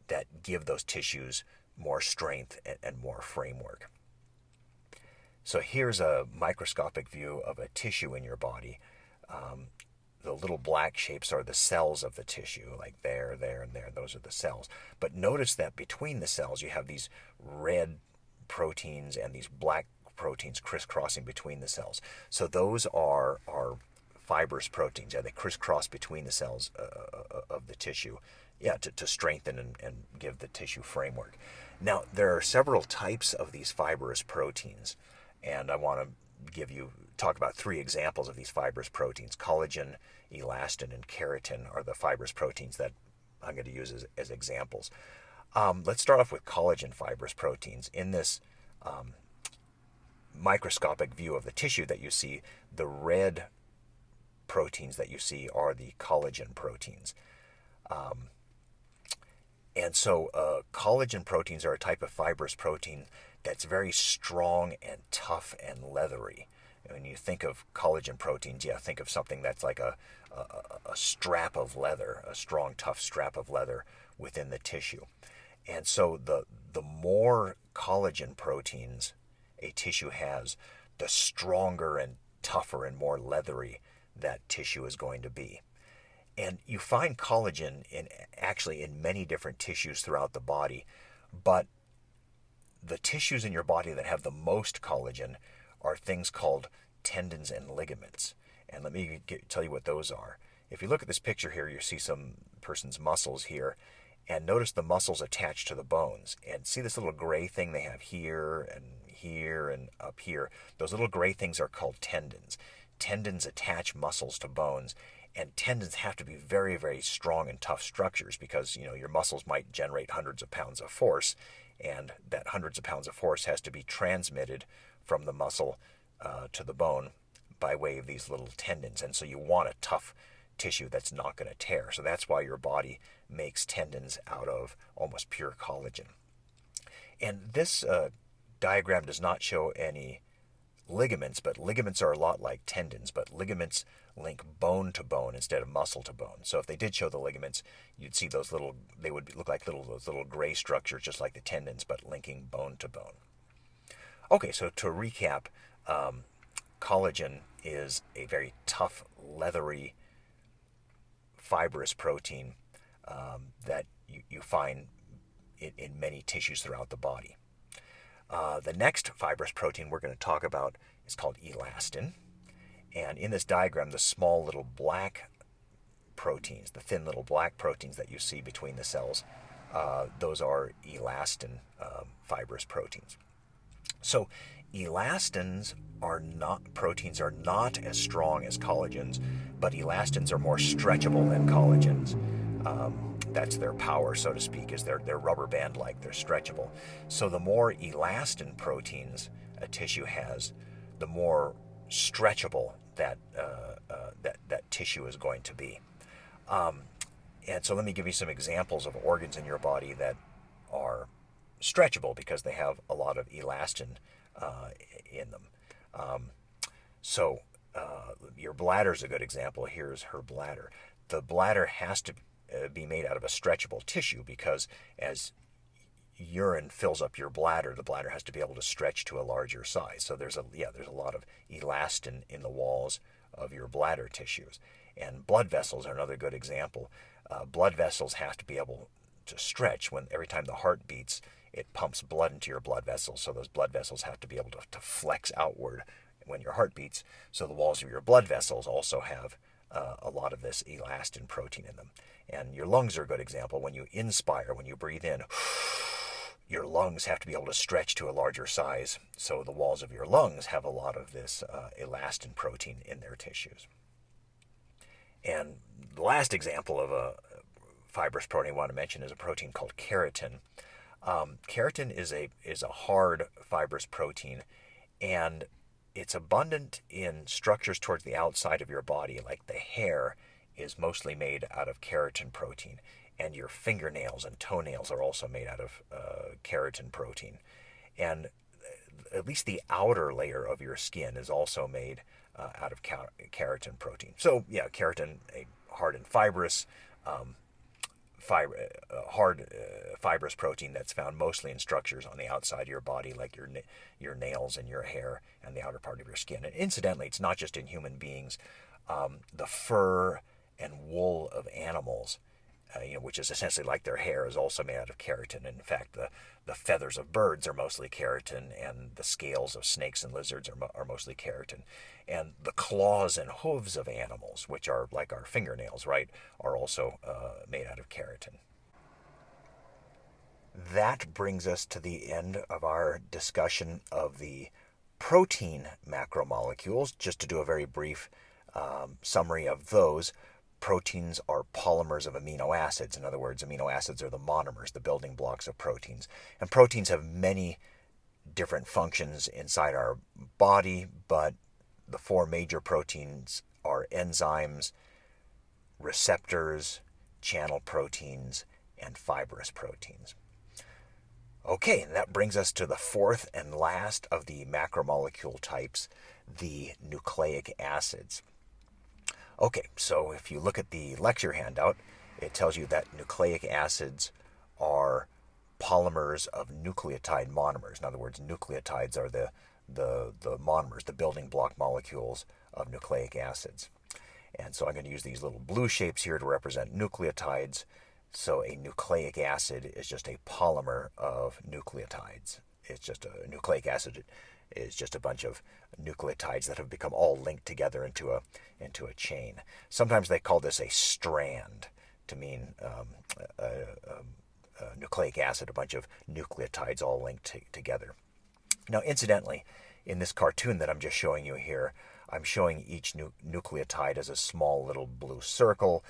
that give those tissues more strength and more framework. So here's a microscopic view of a tissue in your body. The little black shapes are the cells of the tissue, like there, and there. Those are the cells. But notice that between the cells you have these red proteins and these black proteins crisscrossing between the cells. So those are fibrous proteins. They crisscross between the cells of the tissue, to strengthen and give the tissue framework. Now, there are several types of these fibrous proteins, and I want to talk about three examples of these fibrous proteins. Collagen, elastin, and keratin are the fibrous proteins that I'm going to use as examples. Let's start off with collagen fibrous proteins. In this microscopic view of the tissue that you see, the red proteins that you see are the collagen proteins. And so collagen proteins are a type of fibrous protein that's very strong and tough and leathery. When you think of collagen proteins, think of something that's like a strap of leather, a strong, tough strap of leather within the tissue. And so the more collagen proteins a tissue has, the stronger and tougher and more leathery that tissue is going to be. And you find collagen actually in many different tissues throughout the body, but the tissues in your body that have the most collagen are things called tendons and ligaments. And let me tell you what those are. if you look at this picture here, you see some person's muscles here, and notice the muscles attached to the bones. And see this little gray thing they have here and up here? Those little gray things are called tendons. Tendons attach muscles to bones, and tendons have to be very, very strong and tough structures because, your muscles might generate hundreds of pounds of force, and that hundreds of pounds of force has to be transmitted from the muscle to the bone by way of these little tendons. And so you want a tough tissue that's not going to tear. So that's why your body makes tendons out of almost pure collagen. And this diagram does not show any ligaments, but ligaments are a lot like tendons, but ligaments link bone to bone instead of muscle to bone. So if they did show the ligaments, you'd see they would look like those little gray structures just like the tendons, but linking bone to bone. Okay, so to recap, collagen is a very tough, leathery, fibrous protein that you find in many tissues throughout the body. The next fibrous protein we're going to talk about is called elastin. And in this diagram, the small little black proteins, the thin little black proteins that you see between the cells, those are elastin fibrous proteins. So elastins proteins are not as strong as collagens, but elastins are more stretchable than collagens. That's their power, so to speak, is they're rubber band-like, they're stretchable. So the more elastin proteins a tissue has, the more stretchable that tissue is going to be. And so let me give you some examples of organs in your body that are stretchable because they have a lot of elastin in them. So your bladder is a good example. Here's her bladder. The bladder has to be made out of a stretchable tissue because as urine fills up your bladder, the bladder has to be able to stretch to a larger size. So there's a lot of elastin in the walls of your bladder tissues. And blood vessels are another good example. Blood vessels have to be able to stretch. Every time the heart beats, it pumps blood into your blood vessels. So those blood vessels have to be able to flex outward when your heart beats. So the walls of your blood vessels also have a lot of this elastin protein in them. And your lungs are a good example. When you inspire, when you breathe in, your lungs have to be able to stretch to a larger size. So the walls of your lungs have a lot of this elastin protein in their tissues. And the last example of a fibrous protein I want to mention is a protein called keratin. Keratin is a hard fibrous protein, and it's abundant in structures towards the outside of your body, like the hair is mostly made out of keratin protein, and your fingernails and toenails are also made out of keratin protein. And at least the outer layer of your skin is also made out of keratin protein. So yeah, keratin, a hard and fibrous, fibrous protein that's found mostly in structures on the outside of your body, like your nails and your hair and the outer part of your skin. And incidentally, it's not just in human beings. The fur and wool of animals, which is essentially like their hair, is also made out of keratin. In fact, the feathers of birds are mostly keratin, and the scales of snakes and lizards are mostly keratin. And the claws and hooves of animals, which are like our fingernails, right, are also made out of keratin. That brings us to the end of our discussion of the protein macromolecules. Just to do a very brief summary of those, proteins are polymers of amino acids. In other words, amino acids are the monomers, the building blocks of proteins. And proteins have many different functions inside our body, but the four major proteins are enzymes, receptors, channel proteins, and fibrous proteins. Okay, and that brings us to the fourth and last of the macromolecule types, the nucleic acids. Okay, so if you look at the lecture handout, it tells you that nucleic acids are polymers of nucleotide monomers. In other words, nucleotides are the monomers, the building block molecules of nucleic acids. And so I'm going to use these little blue shapes here to represent nucleotides. So a nucleic acid is just a polymer of nucleotides. It's just a nucleic acid is just a bunch of nucleotides that have become all linked together into a chain. Sometimes they call this a strand to mean a nucleic acid, a bunch of nucleotides all linked together. Now, incidentally, in this cartoon that I'm just showing you here, I'm showing each nucleotide as a small little blue circle,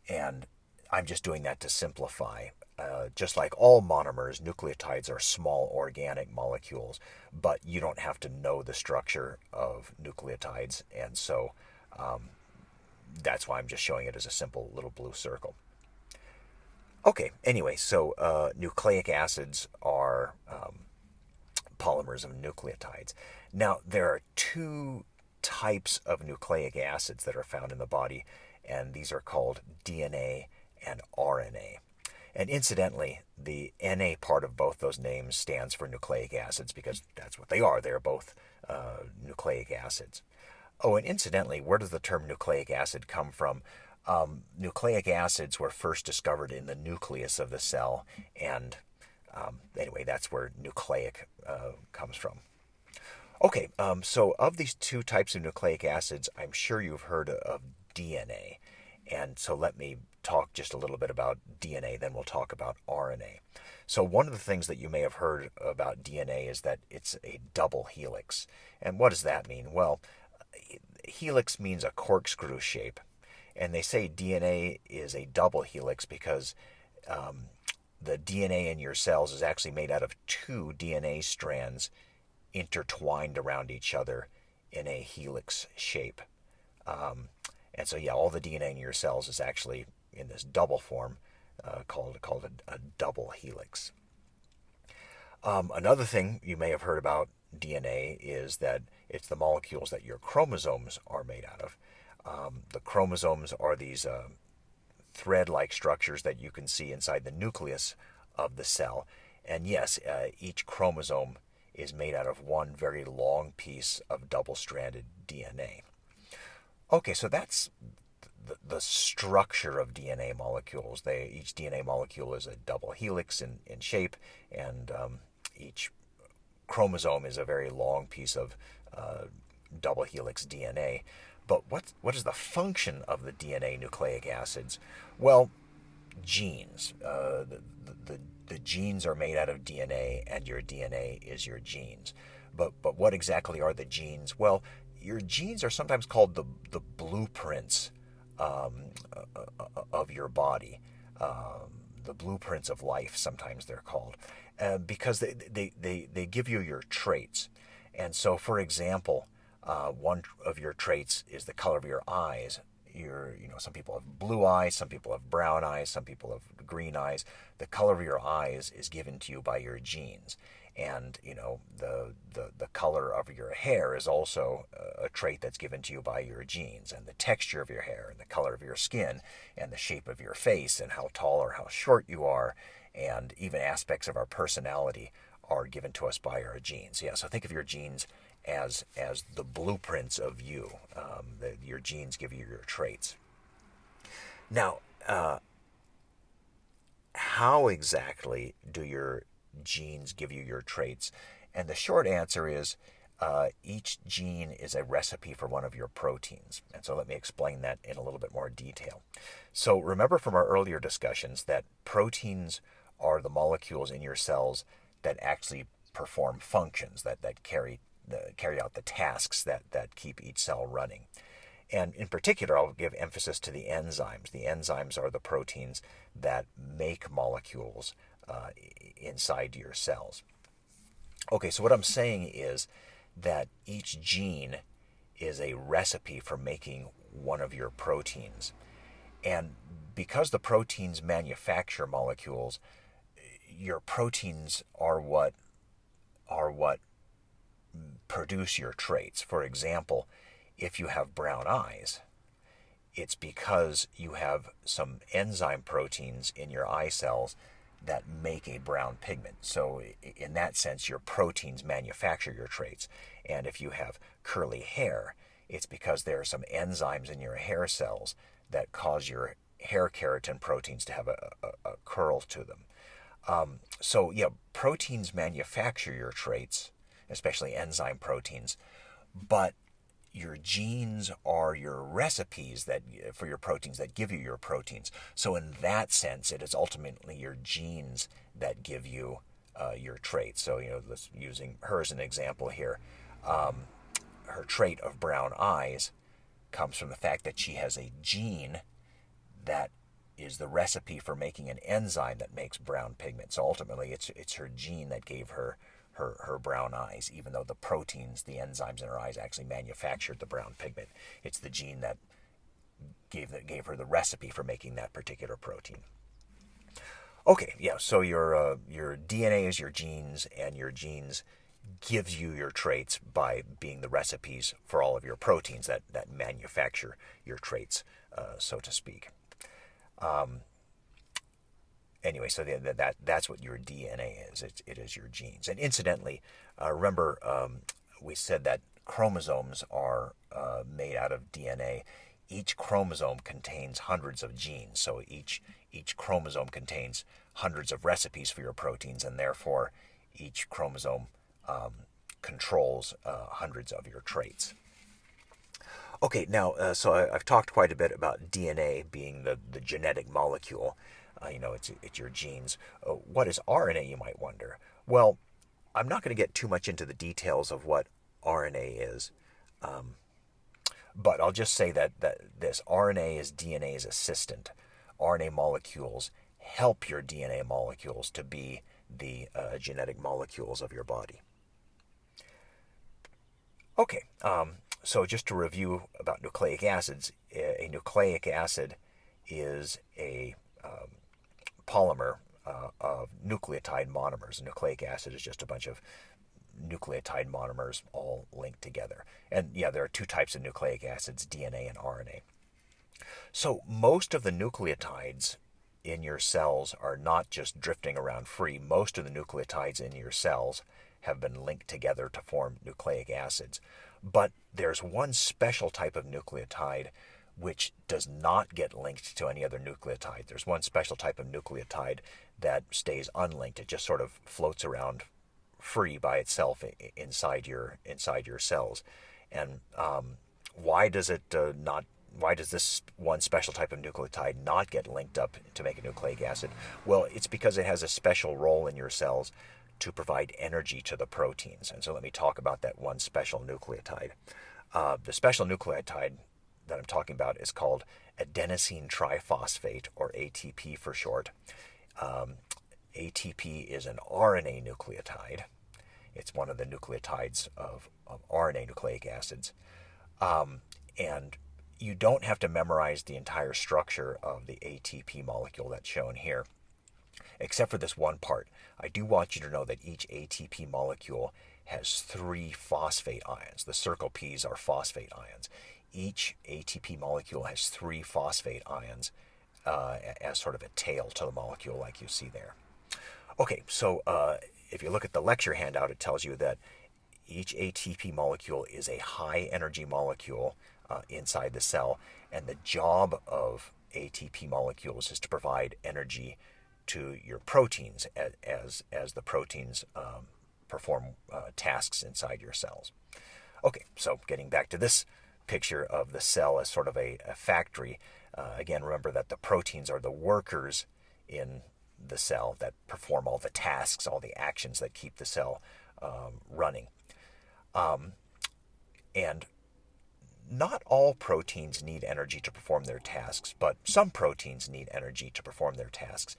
and I'm just doing that to simplify. Just like all monomers, nucleotides are small organic molecules, but you don't have to know the structure of nucleotides, and so that's why I'm just showing it as a simple little blue circle. Okay, anyway, so nucleic acids are polymers of nucleotides. Now, there are two types of nucleic acids that are found in the body, and these are called DNA and RNA. And incidentally, the Na part of both those names stands for nucleic acids because that's what they are. They're both nucleic acids. Oh, and incidentally, where does the term nucleic acid come from? Nucleic acids were first discovered in the nucleus of the cell, and anyway, that's where nucleic comes from. Okay, so of these two types of nucleic acids, I'm sure you've heard of DNA. And so let me talk just a little bit about DNA, then we'll talk about RNA. So one of the things that you may have heard about DNA is that it's a double helix. And what does that mean? Well, helix means a corkscrew shape. And they say DNA is a double helix because the DNA in your cells is actually made out of two DNA strands intertwined around each other in a helix shape. And so, yeah, all the DNA in your cells is actually in this double form called a double helix. Another thing you may have heard about DNA is that it's the molecules that your chromosomes are made out of. The chromosomes are these thread-like structures that you can see inside the nucleus of the cell. And yes, each chromosome is made out of one very long piece of double-stranded DNA. Okay, so that's the structure of DNA molecules. Each DNA molecule is a double helix in shape, and each chromosome is a very long piece of double helix DNA. But what is the function of the DNA nucleic acids? Well, genes. The genes are made out of DNA, and your DNA is your genes. But what exactly are the genes? Well, your genes are sometimes called the blueprints of your body, the blueprints of life. Sometimes they're called because they give you your traits. And so, for example, one of your traits is the color of your eyes. Some people have blue eyes, some people have brown eyes, some people have green eyes. The color of your eyes is given to you by your genes. And, the color of your hair is also a trait that's given to you by your genes. And the texture of your hair, and the color of your skin, and the shape of your face, and how tall or how short you are, and even aspects of our personality are given to us by our genes. Yeah, so think of your genes as the blueprints of you. Your genes give you your traits. Now, how exactly do your genes give you your traits? And the short answer is each gene is a recipe for one of your proteins. And so let me explain that in a little bit more detail. So remember from our earlier discussions that proteins are the molecules in your cells that actually perform functions, that carry out the tasks that keep each cell running. And in particular, I'll give emphasis to the enzymes. The enzymes are the proteins that make molecules inside your cells. Okay, so what I'm saying is that each gene is a recipe for making one of your proteins. And because the proteins manufacture molecules, your proteins are what produce your traits. For example, if you have brown eyes, it's because you have some enzyme proteins in your eye cells that make a brown pigment. So in that sense, your proteins manufacture your traits. And if you have curly hair, it's because there are some enzymes in your hair cells that cause your hair keratin proteins to have a curl to them. So yeah, proteins manufacture your traits. especially enzyme proteins. But your genes are your recipes that for your proteins that give you your proteins. So in that sense, it is ultimately your genes that give you your traits. So, using her as an example here, her trait of brown eyes comes from the fact that she has a gene that is the recipe for making an enzyme that makes brown pigment. So ultimately, it's her gene that gave her brown eyes, even though the proteins, the enzymes in her eyes, actually manufactured the brown pigment. It's the gene that gave her the recipe for making that particular protein. Okay, yeah. So your DNA is your genes, and your genes gives you your traits by being the recipes for all of your proteins that manufacture your traits, so to speak. Anyway, so that's what your DNA is. It is your genes. And incidentally, remember we said that chromosomes are made out of DNA. Each chromosome contains hundreds of genes. So each chromosome contains hundreds of recipes for your proteins, and therefore each chromosome controls hundreds of your traits. Okay, now, so I've talked quite a bit about DNA being the genetic molecule. It's your genes. What is RNA, you might wonder? Well, I'm not going to get too much into the details of what RNA is, but I'll just say that this RNA is DNA's assistant. RNA molecules help your DNA molecules to be the genetic molecules of your body. Okay, so just to review about nucleic acids, a nucleic acid is a polymer of nucleotide monomers. A nucleic acid is just a bunch of nucleotide monomers all linked together. And yeah, there are two types of nucleic acids, DNA and RNA. So most of the nucleotides in your cells are not just drifting around free. Most of the nucleotides in your cells have been linked together to form nucleic acids. But there's one special type of nucleotide which does not get linked to any other nucleotide. There's one special type of nucleotide that stays unlinked. It just sort of floats around free by itself inside your cells. And why does this one special type of nucleotide not get linked up to make a nucleic acid? Well, it's because it has a special role in your cells to provide energy to the proteins. And so let me talk about that one special nucleotide. The special nucleotide that I'm talking about is called Adenosine Triphosphate, or ATP for short. ATP is an RNA nucleotide. It's one of the nucleotides of RNA nucleic acids. And you don't have to memorize the entire structure of the ATP molecule that's shown here, except for this one part. I do want you to know that each ATP molecule has 3 phosphate ions. The circle P's are phosphate ions. Each ATP molecule has 3 phosphate ions as sort of a tail to the molecule, like you see there. Okay, so if you look at the lecture handout, it tells you that each ATP molecule is a high energy molecule inside the cell, and the job of ATP molecules is to provide energy to your proteins as the proteins perform tasks inside your cells. Okay, so getting back to this picture of the cell as sort of a factory. Again, remember that the proteins are the workers in the cell that perform all the tasks, all the actions that keep the cell running. And not all proteins need energy to perform their tasks, but some proteins need energy to perform their tasks.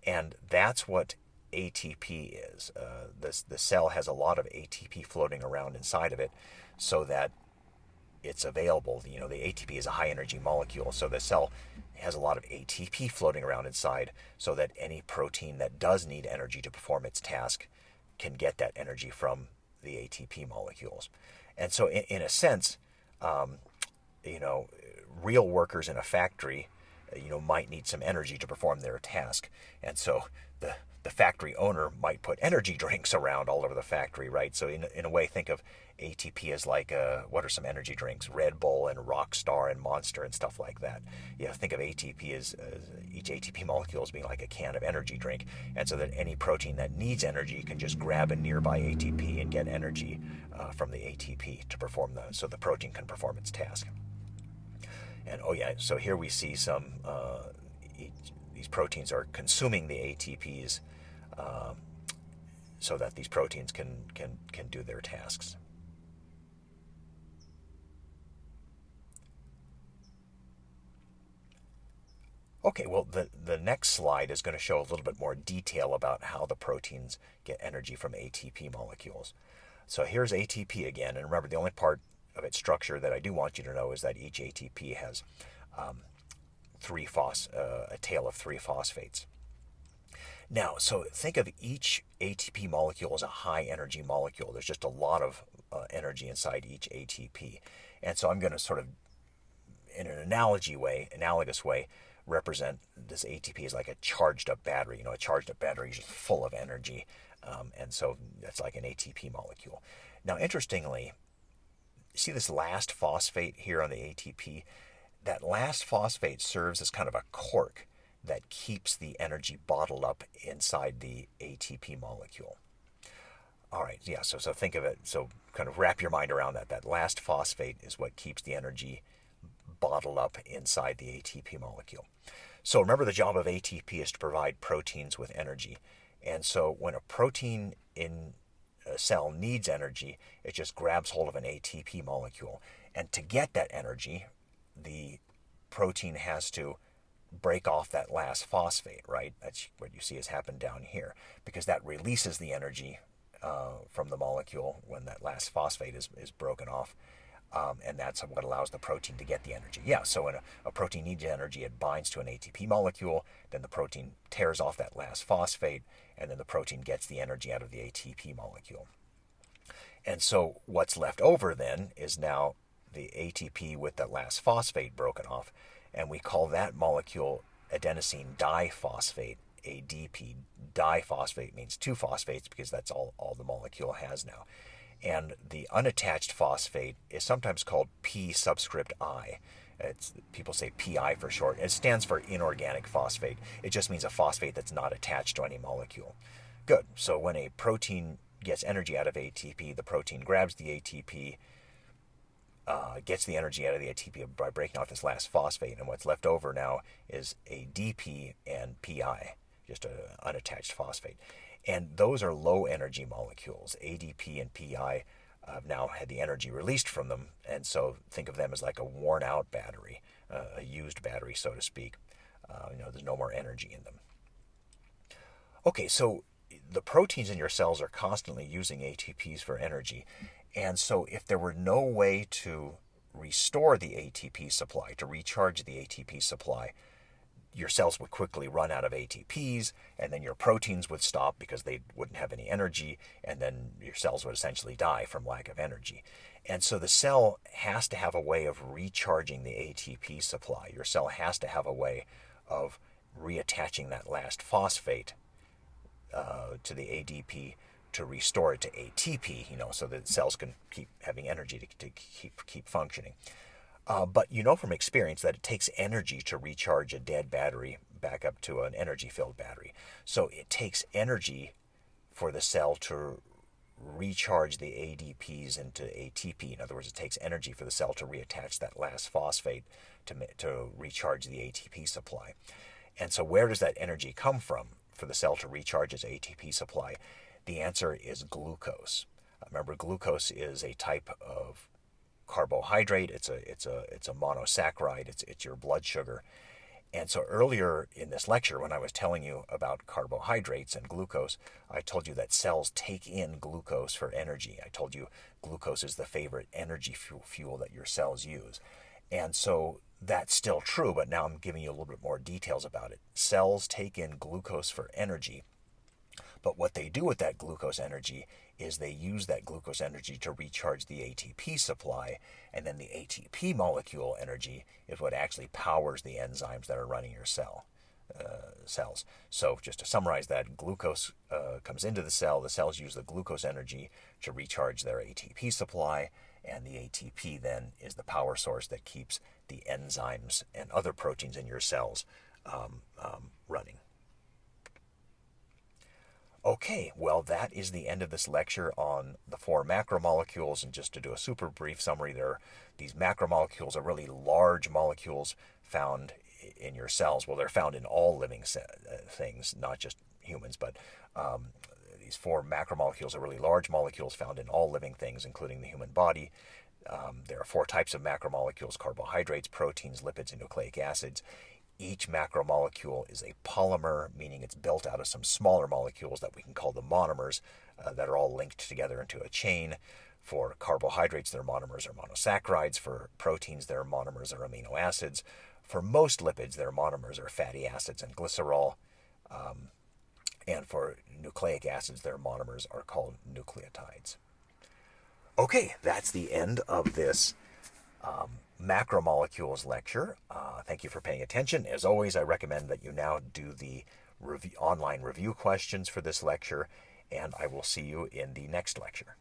And that's what ATP is. The cell has a lot of ATP floating around inside of it so that it's available. The ATP is a high energy molecule, so the cell has a lot of ATP floating around inside so that any protein that does need energy to perform its task can get that energy from the ATP molecules. And so in a sense, real workers in a factory, might need some energy to perform their task. And so the factory owner might put energy drinks around all over the factory, right? So in a way, think of ATP is like, what are some energy drinks? Red Bull and Rockstar and Monster and stuff like that. Think of ATP as each ATP molecule as being like a can of energy drink. And so that any protein that needs energy can just grab a nearby ATP and get energy from the ATP to perform so the protein can perform its task. And so here we see some, these proteins are consuming the ATPs so that these proteins can do their tasks. Okay, well, the next slide is going to show a little bit more detail about how the proteins get energy from ATP molecules. So here's ATP again, and remember, the only part of its structure that I do want you to know is that each ATP has a tail of 3 phosphates. Now, so think of each ATP molecule as a high energy molecule. There's just a lot of energy inside each ATP. And so I'm going to sort of, in an analogous way, represent this ATP as like a charged up battery. A charged up battery is just full of energy. And so that's like an ATP molecule. Now, interestingly, see this last phosphate here on the ATP? That last phosphate serves as kind of a cork that keeps the energy bottled up inside the ATP molecule. All right, so think of it, so kind of wrap your mind around that. That last phosphate is what keeps the energy bottled up inside the ATP molecule. So remember, the job of ATP is to provide proteins with energy. And so when a protein in a cell needs energy, it just grabs hold of an ATP molecule. And to get that energy, the protein has to break off that last phosphate, right? That's what you see has happened down here, because that releases the energy from the molecule when that last phosphate is broken off. And that's what allows the protein to get the energy. So when a protein needs energy, it binds to an ATP molecule, then the protein tears off that last phosphate, and then the protein gets the energy out of the ATP molecule. And so what's left over then is now the ATP with that last phosphate broken off, and we call that molecule adenosine diphosphate, ADP. Diphosphate means 2 phosphates because that's all the molecule has now. And the unattached phosphate is sometimes called P subscript I. People say PI for short. It stands for inorganic phosphate. It just means a phosphate that's not attached to any molecule. Good. So when a protein gets energy out of ATP, the protein grabs the ATP, gets the energy out of the ATP by breaking off this last phosphate, and what's left over now is ADP and PI, just an unattached phosphate. And those are low energy molecules. ADP and PI have now had the energy released from them, and so think of them as like a worn out battery, a used battery, so to speak. There's no more energy in them. Okay, so the proteins in your cells are constantly using ATPs for energy, and so if there were no way to restore the ATP supply, to recharge the ATP supply, your cells would quickly run out of ATPs, and then your proteins would stop because they wouldn't have any energy, and then your cells would essentially die from lack of energy. And so the cell has to have a way of recharging the ATP supply. Your cell has to have a way of reattaching that last phosphate to the ADP to restore it to ATP, so that cells can keep having energy to keep functioning. But from experience that it takes energy to recharge a dead battery back up to an energy-filled battery. So it takes energy for the cell to recharge the ADPs into ATP. In other words, it takes energy for the cell to reattach that last phosphate to recharge the ATP supply. And so where does that energy come from for the cell to recharge its ATP supply? The answer is glucose. Remember, glucose is a type of carbohydrate. It's a monosaccharide. It's your blood sugar. And so earlier in this lecture, when I was telling you about carbohydrates and glucose, I told you that cells take in glucose for energy. I told you glucose is the favorite energy fuel that your cells use. And so that's still true, but now I'm giving you a little bit more details about it. Cells take in glucose for energy, but what they do with that glucose energy is they use that glucose energy to recharge the ATP supply, and then the ATP molecule energy is what actually powers the enzymes that are running your cell. cells. So just to summarize that, glucose comes into the cells use the glucose energy to recharge their ATP supply, and the ATP then is the power source that keeps the enzymes and other proteins in your cells running. Okay, well, that is the end of this lecture on the 4 macromolecules. And just to do a super brief summary, these macromolecules are really large molecules found in your cells. Well, they're found in all living things, not just humans, but these 4 macromolecules are really large molecules found in all living things, including the human body. There are 4 types of macromolecules: carbohydrates, proteins, lipids, and nucleic acids. Each macromolecule is a polymer, meaning it's built out of some smaller molecules that we can call the monomers that are all linked together into a chain. For carbohydrates, their monomers are monosaccharides. For proteins, their monomers are amino acids. For most lipids, their monomers are fatty acids and glycerol. And for nucleic acids, their monomers are called nucleotides. Okay, that's the end of this macromolecules lecture. Thank you for paying attention. As always, I recommend that you now do the online review questions for this lecture, and I will see you in the next lecture.